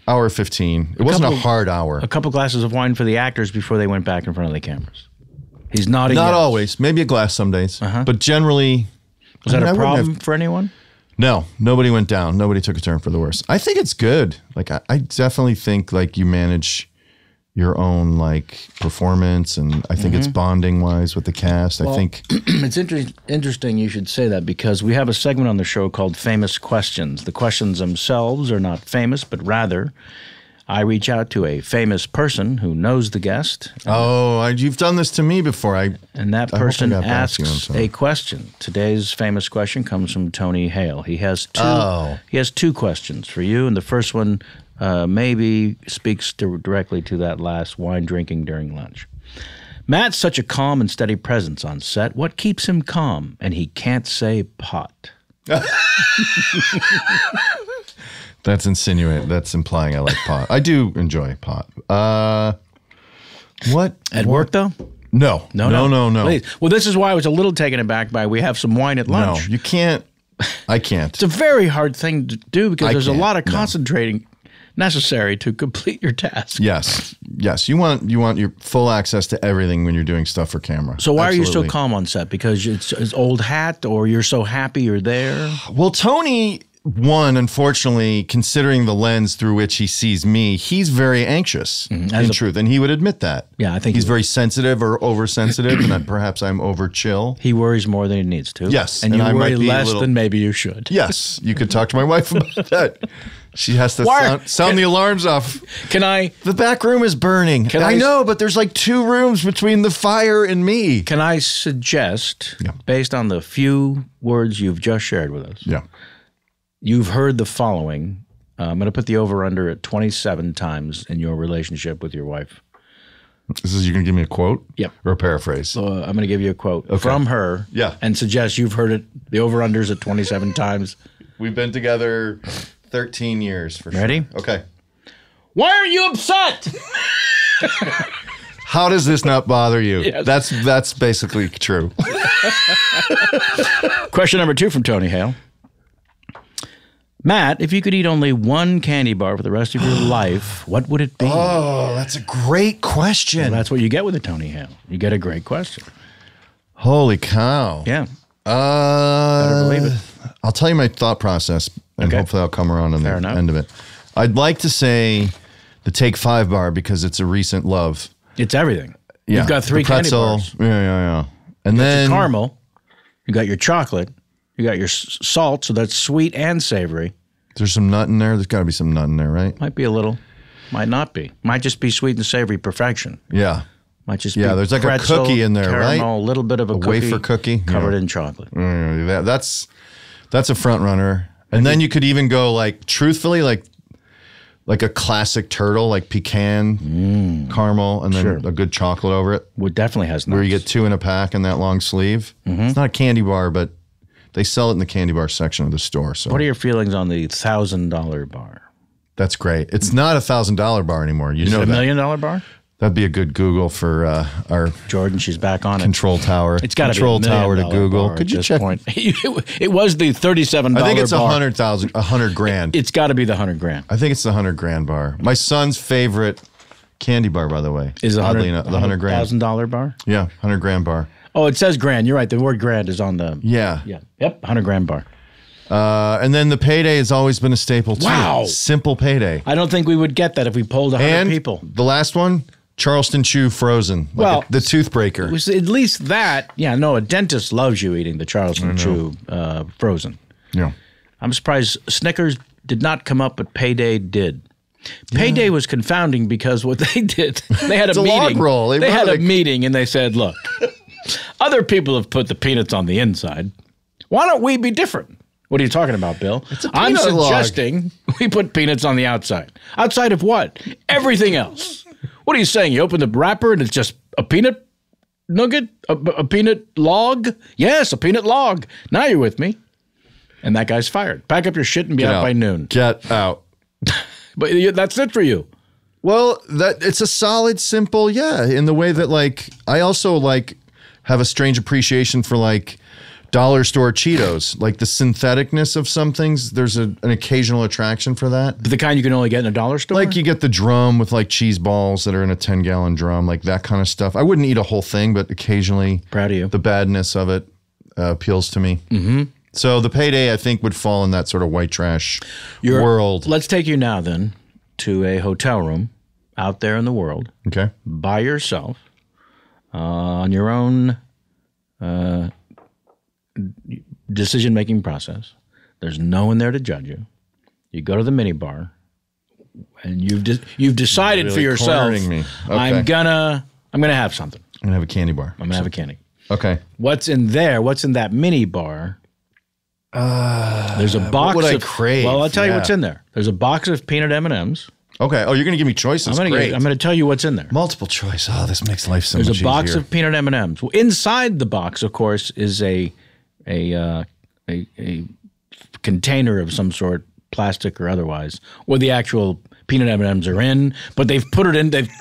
[SPEAKER 2] hour 15. It wasn't a hard hour.
[SPEAKER 1] A couple glasses of wine for the actors before they went back in front of the cameras. He's nodding.
[SPEAKER 2] Not
[SPEAKER 1] yes.
[SPEAKER 2] always. Maybe a glass some days. But generally.
[SPEAKER 1] Was that
[SPEAKER 2] I
[SPEAKER 1] a
[SPEAKER 2] wouldn't
[SPEAKER 1] problem
[SPEAKER 2] have-
[SPEAKER 1] for anyone?
[SPEAKER 2] No, nobody went down. Nobody took a turn for the worse. I think it's good. Like, I definitely think, like, you manage your own, like, performance, and I think it's bonding wise with the cast. I think.
[SPEAKER 1] It's interesting you should say that because we have a segment on the show called Famous Questions. The questions themselves are not famous, but rather I reach out to a famous person who knows the guest,
[SPEAKER 2] Oh, you've done this to me before.
[SPEAKER 1] and that
[SPEAKER 2] I hope I
[SPEAKER 1] person
[SPEAKER 2] got back to you on
[SPEAKER 1] asks
[SPEAKER 2] something.
[SPEAKER 1] a question. Today's famous question comes from Tony Hale. He has 2.
[SPEAKER 2] Oh.
[SPEAKER 1] He has 2 questions for you, and the first one maybe speaks directly to that last wine drinking during lunch. Matt's such a calm and steady presence on set. What keeps him calm? And he can't say pot.
[SPEAKER 2] That's insinuating. That's implying I like pot. I do enjoy pot. What?
[SPEAKER 1] At work, though?
[SPEAKER 2] No. No.
[SPEAKER 1] Please. Well, this is why I was a little taken aback by we have some wine at
[SPEAKER 2] No,
[SPEAKER 1] lunch.
[SPEAKER 2] you can't. I can't.
[SPEAKER 1] It's a very hard thing to do because
[SPEAKER 2] I
[SPEAKER 1] there's a
[SPEAKER 2] can't,
[SPEAKER 1] lot of
[SPEAKER 2] no.
[SPEAKER 1] concentrating necessary to complete your task.
[SPEAKER 2] Yes. You want your full access to everything when you're doing stuff for camera.
[SPEAKER 1] So why are you so
[SPEAKER 2] Absolutely.
[SPEAKER 1] calm on set? Because it's old hat, or you're so happy you're there?
[SPEAKER 2] Well, Tony, unfortunately, considering the lens through which he sees me, he's very anxious in truth, and he would admit that.
[SPEAKER 1] Yeah, I think
[SPEAKER 2] he's
[SPEAKER 1] he
[SPEAKER 2] very sensitive or oversensitive, and perhaps I'm over chill.
[SPEAKER 1] He worries more than he needs to.
[SPEAKER 2] Yes,
[SPEAKER 1] and
[SPEAKER 2] and
[SPEAKER 1] you
[SPEAKER 2] I
[SPEAKER 1] worry
[SPEAKER 2] might be a
[SPEAKER 1] less
[SPEAKER 2] little-
[SPEAKER 1] than maybe you should.
[SPEAKER 2] Yes, you could talk to my wife about that. She has to
[SPEAKER 1] Why-
[SPEAKER 2] sound the alarms off.
[SPEAKER 1] Can I
[SPEAKER 2] The back room is burning.
[SPEAKER 1] I
[SPEAKER 2] I know, but there's like 2 rooms between the fire and me.
[SPEAKER 1] suggest,
[SPEAKER 2] Yeah.
[SPEAKER 1] based on the few words you've just shared with us,
[SPEAKER 2] Yeah.
[SPEAKER 1] you've heard the following. I'm going to put the over-under at 27 times in your relationship with your wife.
[SPEAKER 2] You're going to give me a quote?
[SPEAKER 1] Yep.
[SPEAKER 2] Or a paraphrase?
[SPEAKER 1] So I'm going to give you a quote from her.
[SPEAKER 2] Yeah.
[SPEAKER 1] And suggest you've heard it. The over-under's at 27 times.
[SPEAKER 2] We've been together 13 years for sure.
[SPEAKER 1] Ready?
[SPEAKER 2] Okay.
[SPEAKER 1] Why are you upset?
[SPEAKER 2] How does this not bother you?
[SPEAKER 1] Yes.
[SPEAKER 2] That's basically true.
[SPEAKER 1] Question number 2 from Tony Hale. Matt, if you could eat only one candy bar for the rest of your life, what would it be?
[SPEAKER 2] Oh, that's a great question.
[SPEAKER 1] That's what you get with a Tony Hale. You get a great question.
[SPEAKER 2] Holy cow.
[SPEAKER 1] Yeah.
[SPEAKER 2] Better
[SPEAKER 1] believe it.
[SPEAKER 2] I'll tell you my thought process, and
[SPEAKER 1] Okay.
[SPEAKER 2] hopefully I'll come around on the
[SPEAKER 1] enough.
[SPEAKER 2] end of it. I'd like to say the Take 5 bar because it's a recent love.
[SPEAKER 1] It's everything.
[SPEAKER 2] Yeah,
[SPEAKER 1] You've got 3
[SPEAKER 2] the
[SPEAKER 1] candy
[SPEAKER 2] pretzel.
[SPEAKER 1] bars.
[SPEAKER 2] Yeah. And then
[SPEAKER 1] Your caramel. You got your chocolate. You got your salt, so that's sweet and savory.
[SPEAKER 2] there's some nut in there. There's got to be some nut in there, right?
[SPEAKER 1] Might be a little. Might not be. Might just be sweet and savory perfection.
[SPEAKER 2] Yeah.
[SPEAKER 1] Might just be
[SPEAKER 2] there's like
[SPEAKER 1] pretzel,
[SPEAKER 2] a cookie in there,
[SPEAKER 1] caramel,
[SPEAKER 2] right?
[SPEAKER 1] A little bit of a
[SPEAKER 2] wafer cookie?
[SPEAKER 1] covered
[SPEAKER 2] Yeah.
[SPEAKER 1] in chocolate.
[SPEAKER 2] That's a front runner. And then you could even go like truthfully like a classic turtle, like pecan caramel, and then
[SPEAKER 1] Sure.
[SPEAKER 2] a good chocolate over it.
[SPEAKER 1] Well, it definitely has nuts.
[SPEAKER 2] Where you get 2 in a pack in that long sleeve. It's not a candy bar, but they sell it in the candy bar section of the store. So
[SPEAKER 1] What are your feelings on the $1,000 bar?
[SPEAKER 2] that's great. It's not a $1,000 bar anymore. You
[SPEAKER 1] Is
[SPEAKER 2] know
[SPEAKER 1] it a
[SPEAKER 2] that.
[SPEAKER 1] $1 million bar?
[SPEAKER 2] That'd be a good Google for our
[SPEAKER 1] Jordan, she's back on it.
[SPEAKER 2] control tower.
[SPEAKER 1] It's got to be
[SPEAKER 2] control
[SPEAKER 1] $1
[SPEAKER 2] tower to
[SPEAKER 1] million
[SPEAKER 2] Google.
[SPEAKER 1] bar
[SPEAKER 2] Could
[SPEAKER 1] at
[SPEAKER 2] you
[SPEAKER 1] this
[SPEAKER 2] check?
[SPEAKER 1] Point. It was the $37
[SPEAKER 2] I think it's
[SPEAKER 1] bar.
[SPEAKER 2] 100 grand.
[SPEAKER 1] It's got to be the $100,000.
[SPEAKER 2] I think it's the 100 grand bar. My son's favorite candy bar, by the way,
[SPEAKER 1] Is the
[SPEAKER 2] oddly enough, the 100 grand.
[SPEAKER 1] $1,000 bar?
[SPEAKER 2] Yeah, 100 grand bar.
[SPEAKER 1] Oh, it says grand. You're right. The word grand is on the.
[SPEAKER 2] Yeah.
[SPEAKER 1] Yeah. Yep. $100,000 bar.
[SPEAKER 2] And then the payday has always been a staple too.
[SPEAKER 1] Wow.
[SPEAKER 2] Simple payday.
[SPEAKER 1] I don't think we would get that if we polled 100
[SPEAKER 2] And
[SPEAKER 1] people.
[SPEAKER 2] the last one, Charleston Chew frozen.
[SPEAKER 1] Well,
[SPEAKER 2] the tooth breaker.
[SPEAKER 1] It was at least that. Yeah. No, a dentist loves you eating the Charleston Chew frozen.
[SPEAKER 2] Yeah.
[SPEAKER 1] I'm surprised Snickers did not come up, but Payday did. Payday was confounding because what they did, they had a meeting.
[SPEAKER 2] Log roll.
[SPEAKER 1] They had a meeting and they said, look, other people have put the peanuts on the inside. Why don't we be different? What are you talking about, Bill? I'm suggesting we put peanuts on the outside. Outside of what? Everything else. What are you saying? You open the wrapper and it's just a peanut nugget? A peanut log? Yes, a peanut log. Now you're with me. And that guy's fired. Pack up your shit and be out by noon.
[SPEAKER 2] Get out.
[SPEAKER 1] But that's it for you.
[SPEAKER 2] Well, it's a solid, simple, in the way that, like, I also, like, have a strange appreciation for, like, dollar store Cheetos. Like, the syntheticness of some things, there's an occasional attraction for that.
[SPEAKER 1] The kind you can only get in a dollar store?
[SPEAKER 2] Like, you get the drum with, like, cheese balls that are in a 10-gallon drum, like that kind of stuff. I wouldn't eat a whole thing, but occasionally
[SPEAKER 1] proud of you.
[SPEAKER 2] The badness of it appeals to me. Mm-hmm. So the Payday, I think, would fall in that sort of white trash world.
[SPEAKER 1] Let's take you now, then, to a hotel room out there in the world.
[SPEAKER 2] Okay.
[SPEAKER 1] By yourself, on your own decision-making process. There's no one there to judge you. You go to the minibar, and you've decided
[SPEAKER 2] really
[SPEAKER 1] for yourself,
[SPEAKER 2] me. Okay.
[SPEAKER 1] I'm gonna have something.
[SPEAKER 2] I'm going to have a candy bar.
[SPEAKER 1] I'm going to have a candy.
[SPEAKER 2] Okay.
[SPEAKER 1] What's in there? What's in that mini bar? There's a box
[SPEAKER 2] what would I
[SPEAKER 1] of
[SPEAKER 2] crave?
[SPEAKER 1] Well, I'll tell you what's in there. There's a box of peanut M&Ms.
[SPEAKER 2] Okay. Oh, you're going to give me choices.
[SPEAKER 1] I'm going to tell you what's in there.
[SPEAKER 2] Multiple choice. Oh, this makes life so much
[SPEAKER 1] There's a box
[SPEAKER 2] easier.
[SPEAKER 1] of peanut M&Ms. Well, inside the box, of course, is a container of some sort, plastic or otherwise, where the actual peanut M&Ms are in, but they've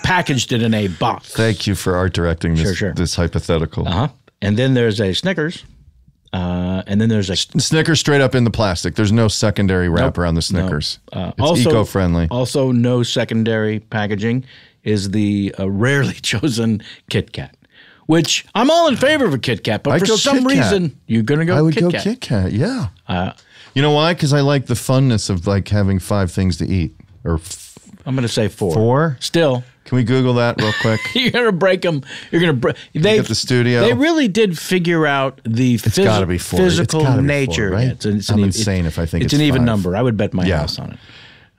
[SPEAKER 1] packaged it in a box.
[SPEAKER 2] Thank you for art directing this, this hypothetical.
[SPEAKER 1] Uh-huh. And then there's a Snickers. And then there's a
[SPEAKER 2] Snickers straight up in the plastic. There's no secondary wrap around the Snickers. It's
[SPEAKER 1] also
[SPEAKER 2] eco-friendly.
[SPEAKER 1] Also, no secondary packaging is the rarely chosen Kit Kat, which I'm all in favor of a Kit Kat, but for some reason you're going to go Kit Kat.
[SPEAKER 2] I would go Kit Kat, yeah. You know why? Because I like the funness of like having 5 things to eat.
[SPEAKER 1] I'm going to say 4.
[SPEAKER 2] 4?
[SPEAKER 1] Still.
[SPEAKER 2] Can we Google that real quick?
[SPEAKER 1] You're going to break them. You're going to break.
[SPEAKER 2] At the studio.
[SPEAKER 1] They really did figure out the physical nature.
[SPEAKER 2] 4, right? I'm insane if I think it's
[SPEAKER 1] an
[SPEAKER 2] 5.
[SPEAKER 1] even number. I would bet my house on it.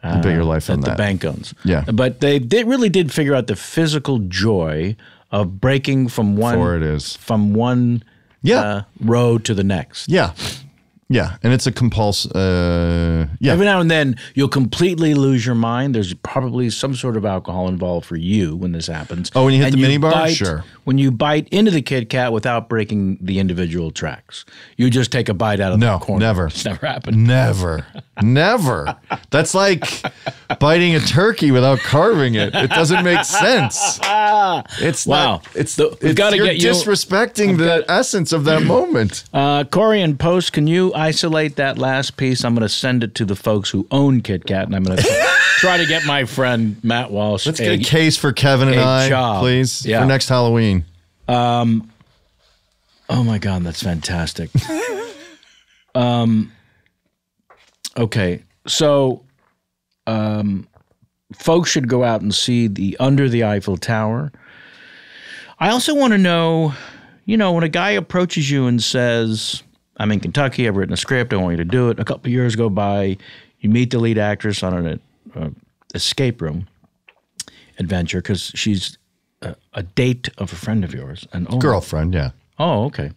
[SPEAKER 2] You bet your life on that.
[SPEAKER 1] The bank owns.
[SPEAKER 2] Yeah.
[SPEAKER 1] But they really did figure out the physical joy of breaking from one row to the next.
[SPEAKER 2] Yeah. Yeah, and it's a compulsive.
[SPEAKER 1] Every now and then, you'll completely lose your mind. There's probably some sort of alcohol involved for you when this happens.
[SPEAKER 2] Oh, when you hit the minibar? Sure.
[SPEAKER 1] When you bite into the Kit Kat without breaking the individual tracks. You just take a bite out of the corner.
[SPEAKER 2] Never.
[SPEAKER 1] It's never happened.
[SPEAKER 2] Never. That's like biting a turkey without carving it. It doesn't make sense. It's
[SPEAKER 1] wow.
[SPEAKER 2] You're disrespecting the essence of that moment.
[SPEAKER 1] Corey and Post, can you isolate that last piece? I'm going to send it to the folks who own Kit Kat, and I'm going to try to get my friend Matt Walsh.
[SPEAKER 2] Let's get a case for Kevin and I,
[SPEAKER 1] job.
[SPEAKER 2] Please,
[SPEAKER 1] for
[SPEAKER 2] next Halloween.
[SPEAKER 1] Oh my God, that's fantastic. Okay, so folks should go out and see the Under the Eiffel Tower. I also want to know, when a guy approaches you and says, I'm in Kentucky, I've written a script, I want you to do it. A couple of years go by, you meet the lead actress on an escape room adventure because she's a date of a friend of yours.
[SPEAKER 2] Girlfriend, yeah.
[SPEAKER 1] Oh, okay.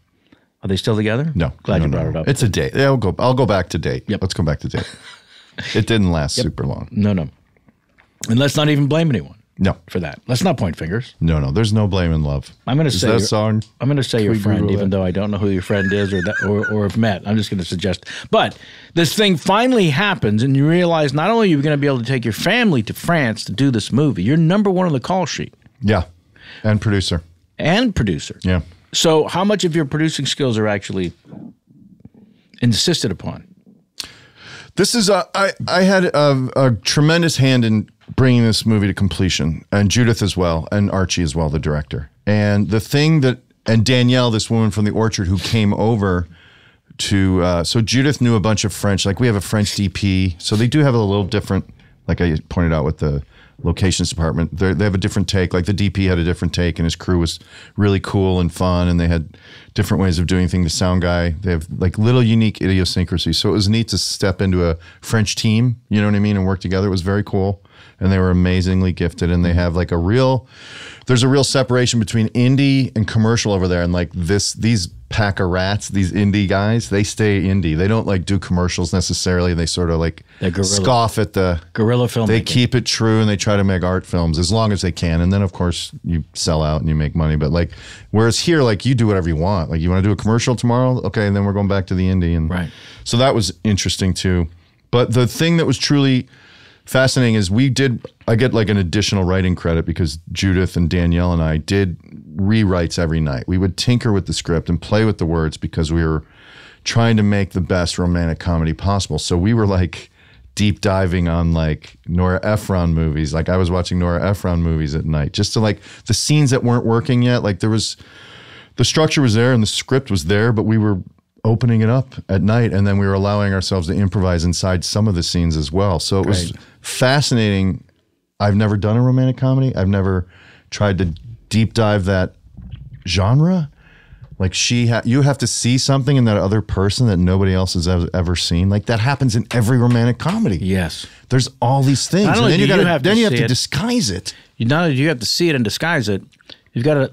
[SPEAKER 1] Are they still together?
[SPEAKER 2] No.
[SPEAKER 1] Glad you brought it up.
[SPEAKER 2] It's a date. Yeah, I'll go back to date.
[SPEAKER 1] Yep.
[SPEAKER 2] Let's go back to date. It didn't last super long.
[SPEAKER 1] No. And let's not even blame anyone.
[SPEAKER 2] No.
[SPEAKER 1] For that. Let's not point fingers.
[SPEAKER 2] No. There's no blame in love.
[SPEAKER 1] I'm going to say
[SPEAKER 2] that song.
[SPEAKER 1] I'm going to say your friend, even though I don't know who your friend is or have met. I'm just going to suggest. But this thing finally happens, and you realize not only are you going to be able to take your family to France to do this movie, you're number 1 on the call sheet.
[SPEAKER 2] Yeah. And producer.
[SPEAKER 1] Yeah. So how much of your producing skills are actually insisted upon?
[SPEAKER 2] This is I had a tremendous hand in bringing this movie to completion, and Judith as well, and Archie as well, the director. And the thing and Danielle, this woman from the Orchard who came over to, so Judith knew a bunch of French, like we have a French DP, so they do have a little different, like I pointed out with the locations department. They have a different take. Like the DP had a different take, and his crew was really cool and fun, and they had different ways of doing things. The sound guy, they have like little unique idiosyncrasies. So it was neat to step into a French team, you know what I mean, and work together. It was very cool. And they were amazingly gifted, and they have like there's a real separation between indie and commercial over there. And like these pack of rats, these indie guys, they stay indie. They don't like do commercials necessarily. They sort of like scoff at the
[SPEAKER 1] guerrilla film.
[SPEAKER 2] They keep it true, and they try to make art films as long as they can. And then of course you sell out and you make money. But like, whereas here, like you do whatever you want. Like you want to do a commercial tomorrow? Okay. And then we're going back to the indie. And
[SPEAKER 1] right.
[SPEAKER 2] So that was interesting too. But the thing that was truly fascinating is I get like an additional writing credit because Judith and Danielle and I did rewrites every night. We would tinker with the script and play with the words because we were trying to make the best romantic comedy possible. So we were like deep diving on like Nora Ephron movies. Like I was watching Nora Ephron movies at night just to like the scenes that weren't working yet. Like the structure was there and the script was there, but we were opening it up at night, and then we were allowing ourselves to improvise inside some of the scenes as well. So it was fascinating. I've never done a romantic comedy. I've never tried to deep dive that genre. Like you have to see something in that other person that nobody else has ever seen. Like that happens in every romantic comedy.
[SPEAKER 1] Yes.
[SPEAKER 2] There's all these things.
[SPEAKER 1] And then you have to
[SPEAKER 2] disguise it.
[SPEAKER 1] Not only do you have to see it and disguise it, you've got to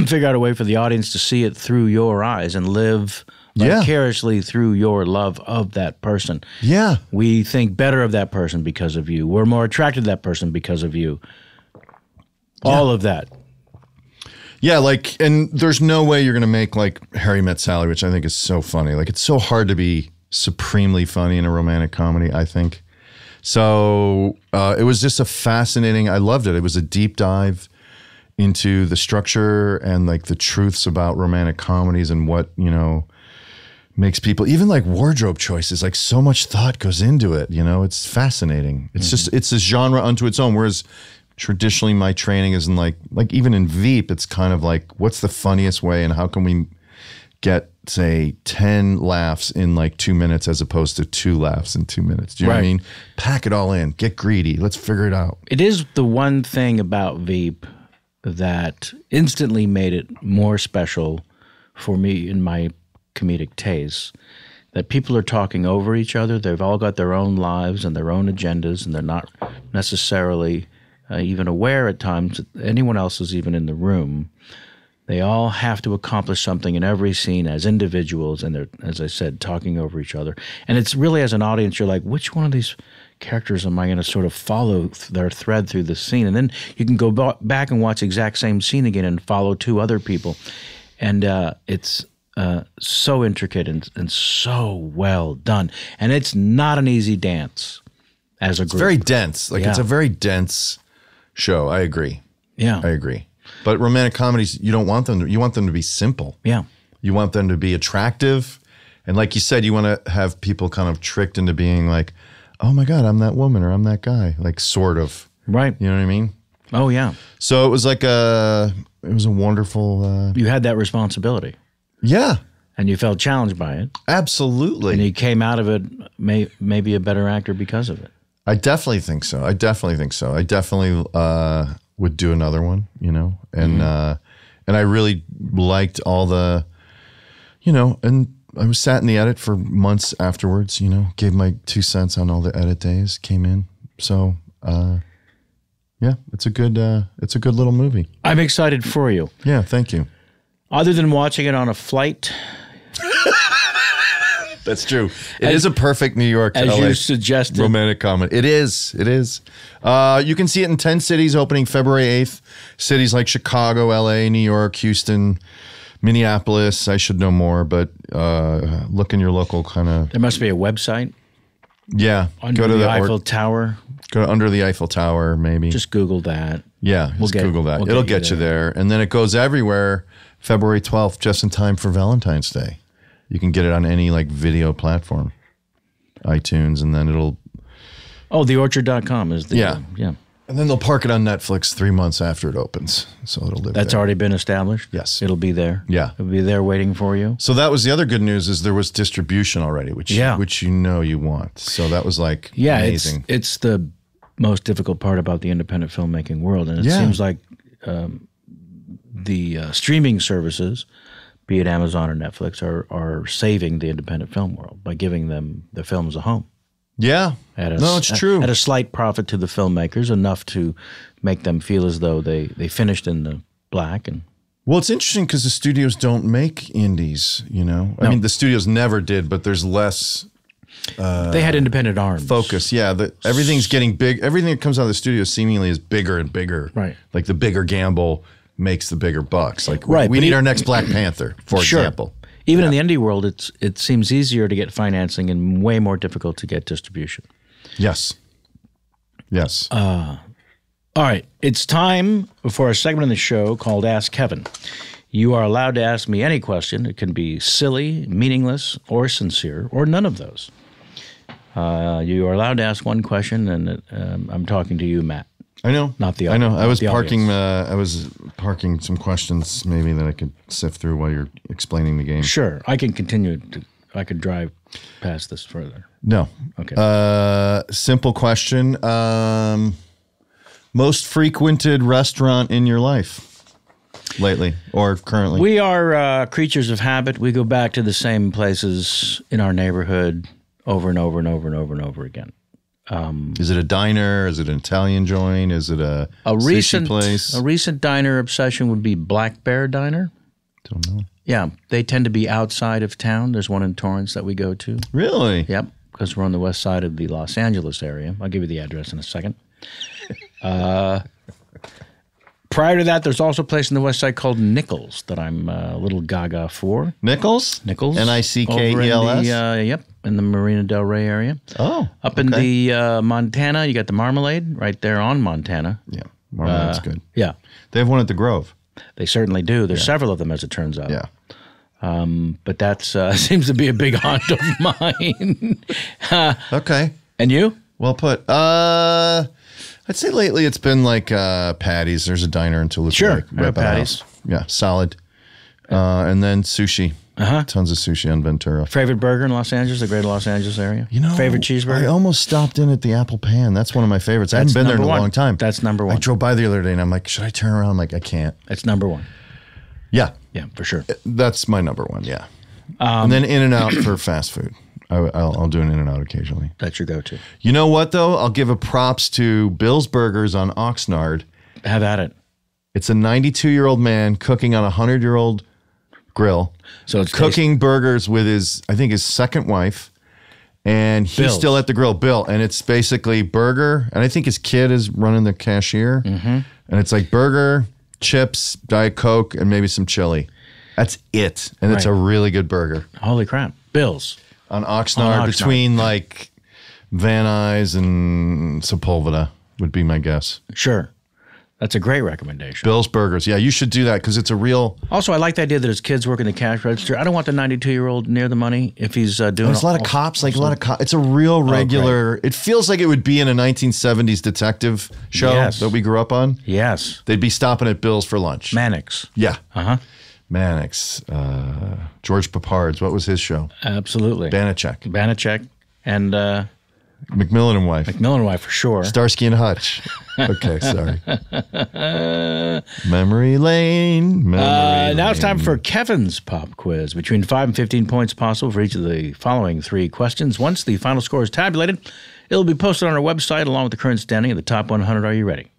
[SPEAKER 1] figure out a way for the audience to see it through your eyes and live vicariously through your love of that person.
[SPEAKER 2] Yeah.
[SPEAKER 1] We think better of that person because of you. We're more attracted to that person because of you. All of that.
[SPEAKER 2] Yeah, like, and there's no way you're going to make like Harry Met Sally, which I think is so funny. Like, it's so hard to be supremely funny in a romantic comedy, I think. So it was just I loved it. It was a deep dive into the structure and like the truths about romantic comedies and what, makes people, even like wardrobe choices, like so much thought goes into it. It's fascinating. It's just, it's a genre unto its own. Whereas traditionally my training is in like even in Veep, it's kind of like, what's the funniest way and how can we get, say, 10 laughs in like 2 minutes as opposed to 2 laughs in 2 minutes. Do you know what I mean? Pack it all in, get greedy. Let's figure it out.
[SPEAKER 1] It is the one thing about Veep that instantly made it more special for me in my comedic taste, that people are talking over each other. They've all got their own lives and their own agendas, and they're not necessarily even aware at times that anyone else is even in the room. They all have to accomplish something in every scene as individuals, and they're, as I said, talking over each other. And it's really, as an audience, you're like, which one of these characters am I going to sort of follow their thread through the scene? And then you can go back and watch the exact same scene again and follow 2 other people. And it's so intricate and so well done. And it's not an easy dance as a group.
[SPEAKER 2] It's very dense. Like it's a very dense show. I agree.
[SPEAKER 1] Yeah.
[SPEAKER 2] I agree. But romantic comedies, you want them to be simple.
[SPEAKER 1] Yeah.
[SPEAKER 2] You want them to be attractive. And like you said, you want to have people kind of tricked into being like, oh my God, I'm that woman or I'm that guy. Like sort of.
[SPEAKER 1] Right.
[SPEAKER 2] You know what I mean?
[SPEAKER 1] Oh, yeah.
[SPEAKER 2] So it was like it was a wonderful.
[SPEAKER 1] You had that responsibility.
[SPEAKER 2] Yeah.
[SPEAKER 1] And you felt challenged by it.
[SPEAKER 2] Absolutely.
[SPEAKER 1] And you came out of it maybe a better actor because of it.
[SPEAKER 2] I definitely think so. I definitely would do another one, and I really liked all the, and I was sat in the edit for months afterwards, gave my 2 cents on all the edit days, came in. So, yeah, it's a good little movie.
[SPEAKER 1] I'm excited for you.
[SPEAKER 2] Yeah. Thank you.
[SPEAKER 1] Other than watching it on a flight.
[SPEAKER 2] That's true. It is a perfect New York
[SPEAKER 1] as
[SPEAKER 2] LA
[SPEAKER 1] you suggested
[SPEAKER 2] romantic comedy. It is. You can see it in 10 cities opening February 8th. Cities like Chicago, LA, New York, Houston, Minneapolis. I should know more, but look in your local kind of.
[SPEAKER 1] There must be a website.
[SPEAKER 2] Yeah.
[SPEAKER 1] Under the Eiffel Tower.
[SPEAKER 2] Go under the Eiffel Tower, maybe.
[SPEAKER 1] Just Google that.
[SPEAKER 2] Yeah, Google that. It'll get you there. And then it goes everywhere February 12th, just in time for Valentine's Day. You can get it on any like video platform, iTunes, and then it'll. Oh,
[SPEAKER 1] theorchard.com is the.
[SPEAKER 2] Yeah.
[SPEAKER 1] Yeah.
[SPEAKER 2] And then they'll park it on Netflix 3 months after it opens. So it'll live
[SPEAKER 1] That's
[SPEAKER 2] there.
[SPEAKER 1] already been established?
[SPEAKER 2] Yes.
[SPEAKER 1] It'll be there?
[SPEAKER 2] Yeah.
[SPEAKER 1] It'll be there waiting for you?
[SPEAKER 2] So that was the other good news is there was distribution already, which you want. So that was like amazing.
[SPEAKER 1] It's the most difficult part about the independent filmmaking world. And it seems like the streaming services, be it Amazon or Netflix, are saving the independent film world by giving them the films a home.
[SPEAKER 2] Yeah. It's true.
[SPEAKER 1] At a slight profit to the filmmakers, enough to make them feel as though they finished in the black. And
[SPEAKER 2] well, it's interesting because the studios don't make indies, you know? I mean, the studios never did, but there's less...
[SPEAKER 1] they had independent arms.
[SPEAKER 2] Focus, yeah. Everything's getting big. Everything that comes out of the studio seemingly is bigger and bigger.
[SPEAKER 1] Right.
[SPEAKER 2] Like the bigger gamble makes the bigger bucks. Like
[SPEAKER 1] right,
[SPEAKER 2] we need our next Black Panther, for example.
[SPEAKER 1] Even in the indie world, it seems easier to get financing and way more difficult to get distribution.
[SPEAKER 2] Yes. Yes.
[SPEAKER 1] All right. It's time for a segment in the show called Ask Kevin. You are allowed to ask me any question. It can be silly, meaningless, or sincere, or none of those. You are allowed to ask one question, and I'm talking to you, Matt.
[SPEAKER 2] I know.
[SPEAKER 1] Not the
[SPEAKER 2] I know. I was
[SPEAKER 1] parking.
[SPEAKER 2] I was parking some questions maybe that I could sift through while you're explaining the game.
[SPEAKER 1] Sure. I can continue. I could drive past this further.
[SPEAKER 2] No.
[SPEAKER 1] Okay.
[SPEAKER 2] Simple question. Most frequented restaurant in your life lately or currently?
[SPEAKER 1] We are creatures of habit. We go back to the same places in our neighborhood over and over and over and over and over again.
[SPEAKER 2] Is it a diner? Is it an Italian joint? Is it a sushi place?
[SPEAKER 1] A recent diner obsession would be Black Bear Diner.
[SPEAKER 2] Don't know.
[SPEAKER 1] Yeah, they tend to be outside of town. There's one in Torrance that we go to.
[SPEAKER 2] Really?
[SPEAKER 1] Yep, because we're on the west side of the Los Angeles area. I'll give you the address in a second. Prior to that, there's also a place in the west side called Nichols that I'm a little gaga for.
[SPEAKER 2] Nichols?
[SPEAKER 1] Nichols.
[SPEAKER 2] Nickels?
[SPEAKER 1] Yep, in the Marina Del Rey area.
[SPEAKER 2] Oh,
[SPEAKER 1] Up in the Montana, you got the Marmalade right there on Montana.
[SPEAKER 2] Yeah, Marmalade's good.
[SPEAKER 1] Yeah.
[SPEAKER 2] They have one at the Grove.
[SPEAKER 1] They certainly do. There's several of them, as it turns out.
[SPEAKER 2] Yeah.
[SPEAKER 1] But that seems to be a big haunt of mine.
[SPEAKER 2] Okay.
[SPEAKER 1] And you?
[SPEAKER 2] Well put. I'd say lately it's been like Patty's. There's a diner in Tulip.
[SPEAKER 1] Sure,
[SPEAKER 2] right by the
[SPEAKER 1] Patty's.
[SPEAKER 2] house. Yeah, solid. And then sushi. Tons of sushi on Ventura.
[SPEAKER 1] Favorite burger in Los Angeles, the greater Los Angeles area?
[SPEAKER 2] You know,
[SPEAKER 1] favorite cheeseburger?
[SPEAKER 2] I almost stopped in at the Apple Pan. That's one of my favorites. I hadn't been there in a long time.
[SPEAKER 1] That's number one.
[SPEAKER 2] I drove by the other day and I'm like, should I turn around? I'm like, I can't.
[SPEAKER 1] That's number one.
[SPEAKER 2] Yeah.
[SPEAKER 1] Yeah, for sure.
[SPEAKER 2] That's my number one, yeah. And then In-N-Out for fast food. I'll do an In-N-Out occasionally.
[SPEAKER 1] That's your go-to.
[SPEAKER 2] You know what, though? I'll give a props to Bill's Burgers on Oxnard.
[SPEAKER 1] Have at it.
[SPEAKER 2] It's a 92-year-old man cooking on a 100-year-old grill.
[SPEAKER 1] So it's
[SPEAKER 2] cooking burgers with his second wife. And he's
[SPEAKER 1] Bill's.
[SPEAKER 2] still at the grill, Bill. And it's basically burger. And I think his kid is running the cashier. Mm-hmm. And it's like burger, chips, Diet Coke, and maybe some chili. That's it. And it's a really good burger.
[SPEAKER 1] Holy crap. Bill's.
[SPEAKER 2] On Oxnard, between like Van Nuys and Sepulveda would be my guess.
[SPEAKER 1] Sure. That's a great recommendation.
[SPEAKER 2] Bill's Burgers. Yeah, you should do that because it's a real...
[SPEAKER 1] Also, I like the idea that his kids work in the cash register. I don't want the 92-year-old near the money if he's doing...
[SPEAKER 2] There's a lot of cops, It's a real regular... It feels like it would be in a 1970s detective show that we grew up on.
[SPEAKER 1] Yes.
[SPEAKER 2] They'd be stopping at Bill's for lunch.
[SPEAKER 1] Mannix.
[SPEAKER 2] Yeah.
[SPEAKER 1] Uh-huh.
[SPEAKER 2] Mannix. George Papard's. What was his show?
[SPEAKER 1] Absolutely.
[SPEAKER 2] Banachek.
[SPEAKER 1] And...
[SPEAKER 2] McMillan and Wife.
[SPEAKER 1] McMillan and Wife, for sure.
[SPEAKER 2] Starsky and Hutch. Okay, sorry. Memory lane.
[SPEAKER 1] Now it's time for Kevin's pop quiz. Between 5 and 15 points possible for each of the following 3 questions. Once the final score is tabulated, it'll be posted on our website along with the current standing of the top 100. Are you ready?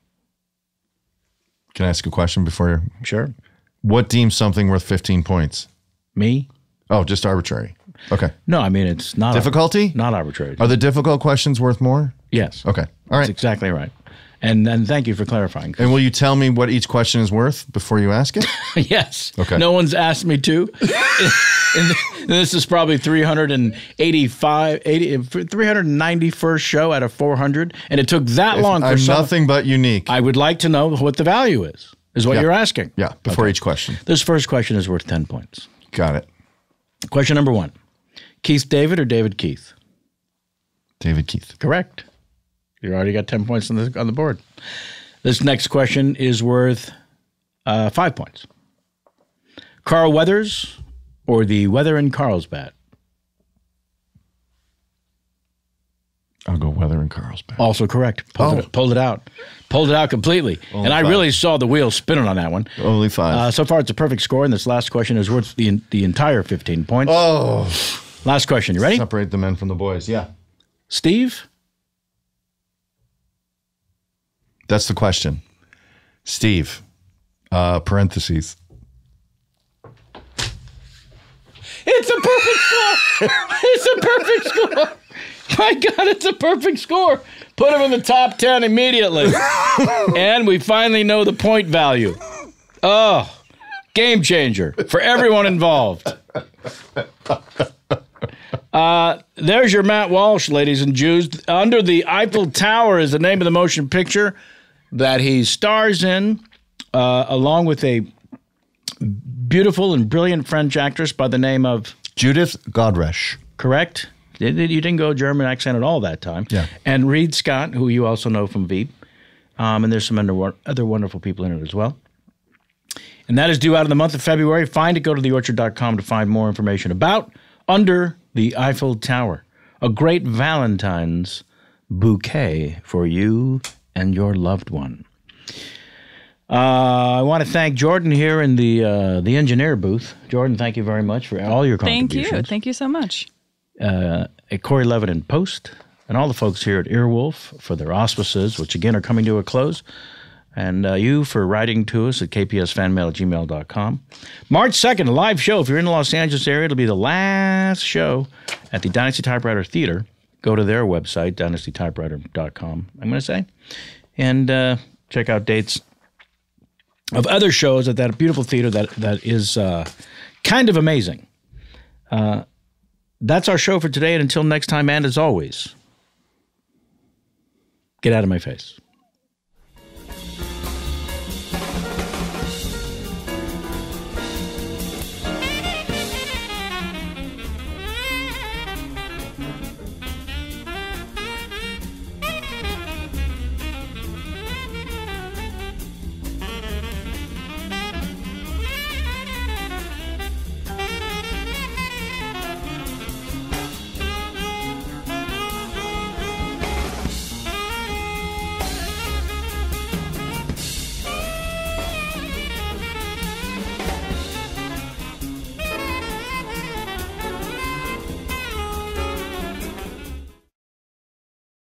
[SPEAKER 2] Can I ask a question before you?
[SPEAKER 1] Sure.
[SPEAKER 2] What deems something worth 15 points?
[SPEAKER 1] Me?
[SPEAKER 2] Oh, just arbitrary. Okay.
[SPEAKER 1] No, I mean, it's not...
[SPEAKER 2] Difficulty?
[SPEAKER 1] Not arbitrary.
[SPEAKER 2] Are the difficult questions worth more?
[SPEAKER 1] Yes.
[SPEAKER 2] Okay. All right.
[SPEAKER 1] That's exactly right. And thank you for clarifying.
[SPEAKER 2] And will you tell me what each question is worth before you ask it?
[SPEAKER 1] Yes.
[SPEAKER 2] Okay.
[SPEAKER 1] No one's asked me to. And this is probably 391st show out of 400. And it took that long for
[SPEAKER 2] I'm nothing but unique.
[SPEAKER 1] I would like to know what the value is what you're asking.
[SPEAKER 2] Yeah, before each question.
[SPEAKER 1] This first question is worth 10 points.
[SPEAKER 2] Got it.
[SPEAKER 1] Question number 1. Keith David or David Keith?
[SPEAKER 2] David Keith.
[SPEAKER 1] Correct. You already got 10 points on the board. This next question is worth 5 points. Carl Weathers or the weather in Carlsbad?
[SPEAKER 2] I'll go Weather in Carlsbad.
[SPEAKER 1] Also correct. Pulled it out. Pulled it out completely.
[SPEAKER 2] Only
[SPEAKER 1] and I
[SPEAKER 2] 5.
[SPEAKER 1] really saw the wheel spinning on that one.
[SPEAKER 2] Only 5.
[SPEAKER 1] So far, it's a perfect score, and this last question is worth the entire 15 points.
[SPEAKER 2] Oh.
[SPEAKER 1] Last question. You ready?
[SPEAKER 2] Separate the men from the boys. Yeah.
[SPEAKER 1] Steve?
[SPEAKER 2] That's the question. Steve, parentheses.
[SPEAKER 1] It's a perfect score. It's a perfect score. My God, it's a perfect score. Put him in the top 10 immediately. And we finally know the point value. Oh, game changer for everyone involved. There's your Matt Walsh, ladies and Jews. Under the Eiffel Tower is the name of the motion picture that he stars in, along with a beautiful and brilliant French actress by the name of
[SPEAKER 2] Judith Godrèche.
[SPEAKER 1] Correct? You didn't go German accent at all that time.
[SPEAKER 2] Yeah.
[SPEAKER 1] And Reed Scott, who you also know from Veep. And there's some other wonderful people in it as well. And that is due out in the month of February. Find it. Go to theorchard.com to find more information about Under the Eiffel Tower. A great Valentine's bouquet for you and your loved one. I want to thank Jordan here in the engineer booth. Jordan, thank you very much for all your contributions.
[SPEAKER 3] Thank you so much.
[SPEAKER 1] Corey Levitt in post, and all the folks here at Earwolf for their auspices, which again are coming to a close. And you for writing to us at kpsfanmail@gmail.com. March 2nd, a live show. If you're in the Los Angeles area, it'll be the last show at the Dynasty Typewriter Theater. Go to their website, dynastytypewriter.com, I'm going to say, and check out dates of other shows at that beautiful theater that is kind of amazing. That's our show for today, and until next time, and as always, get out of my face.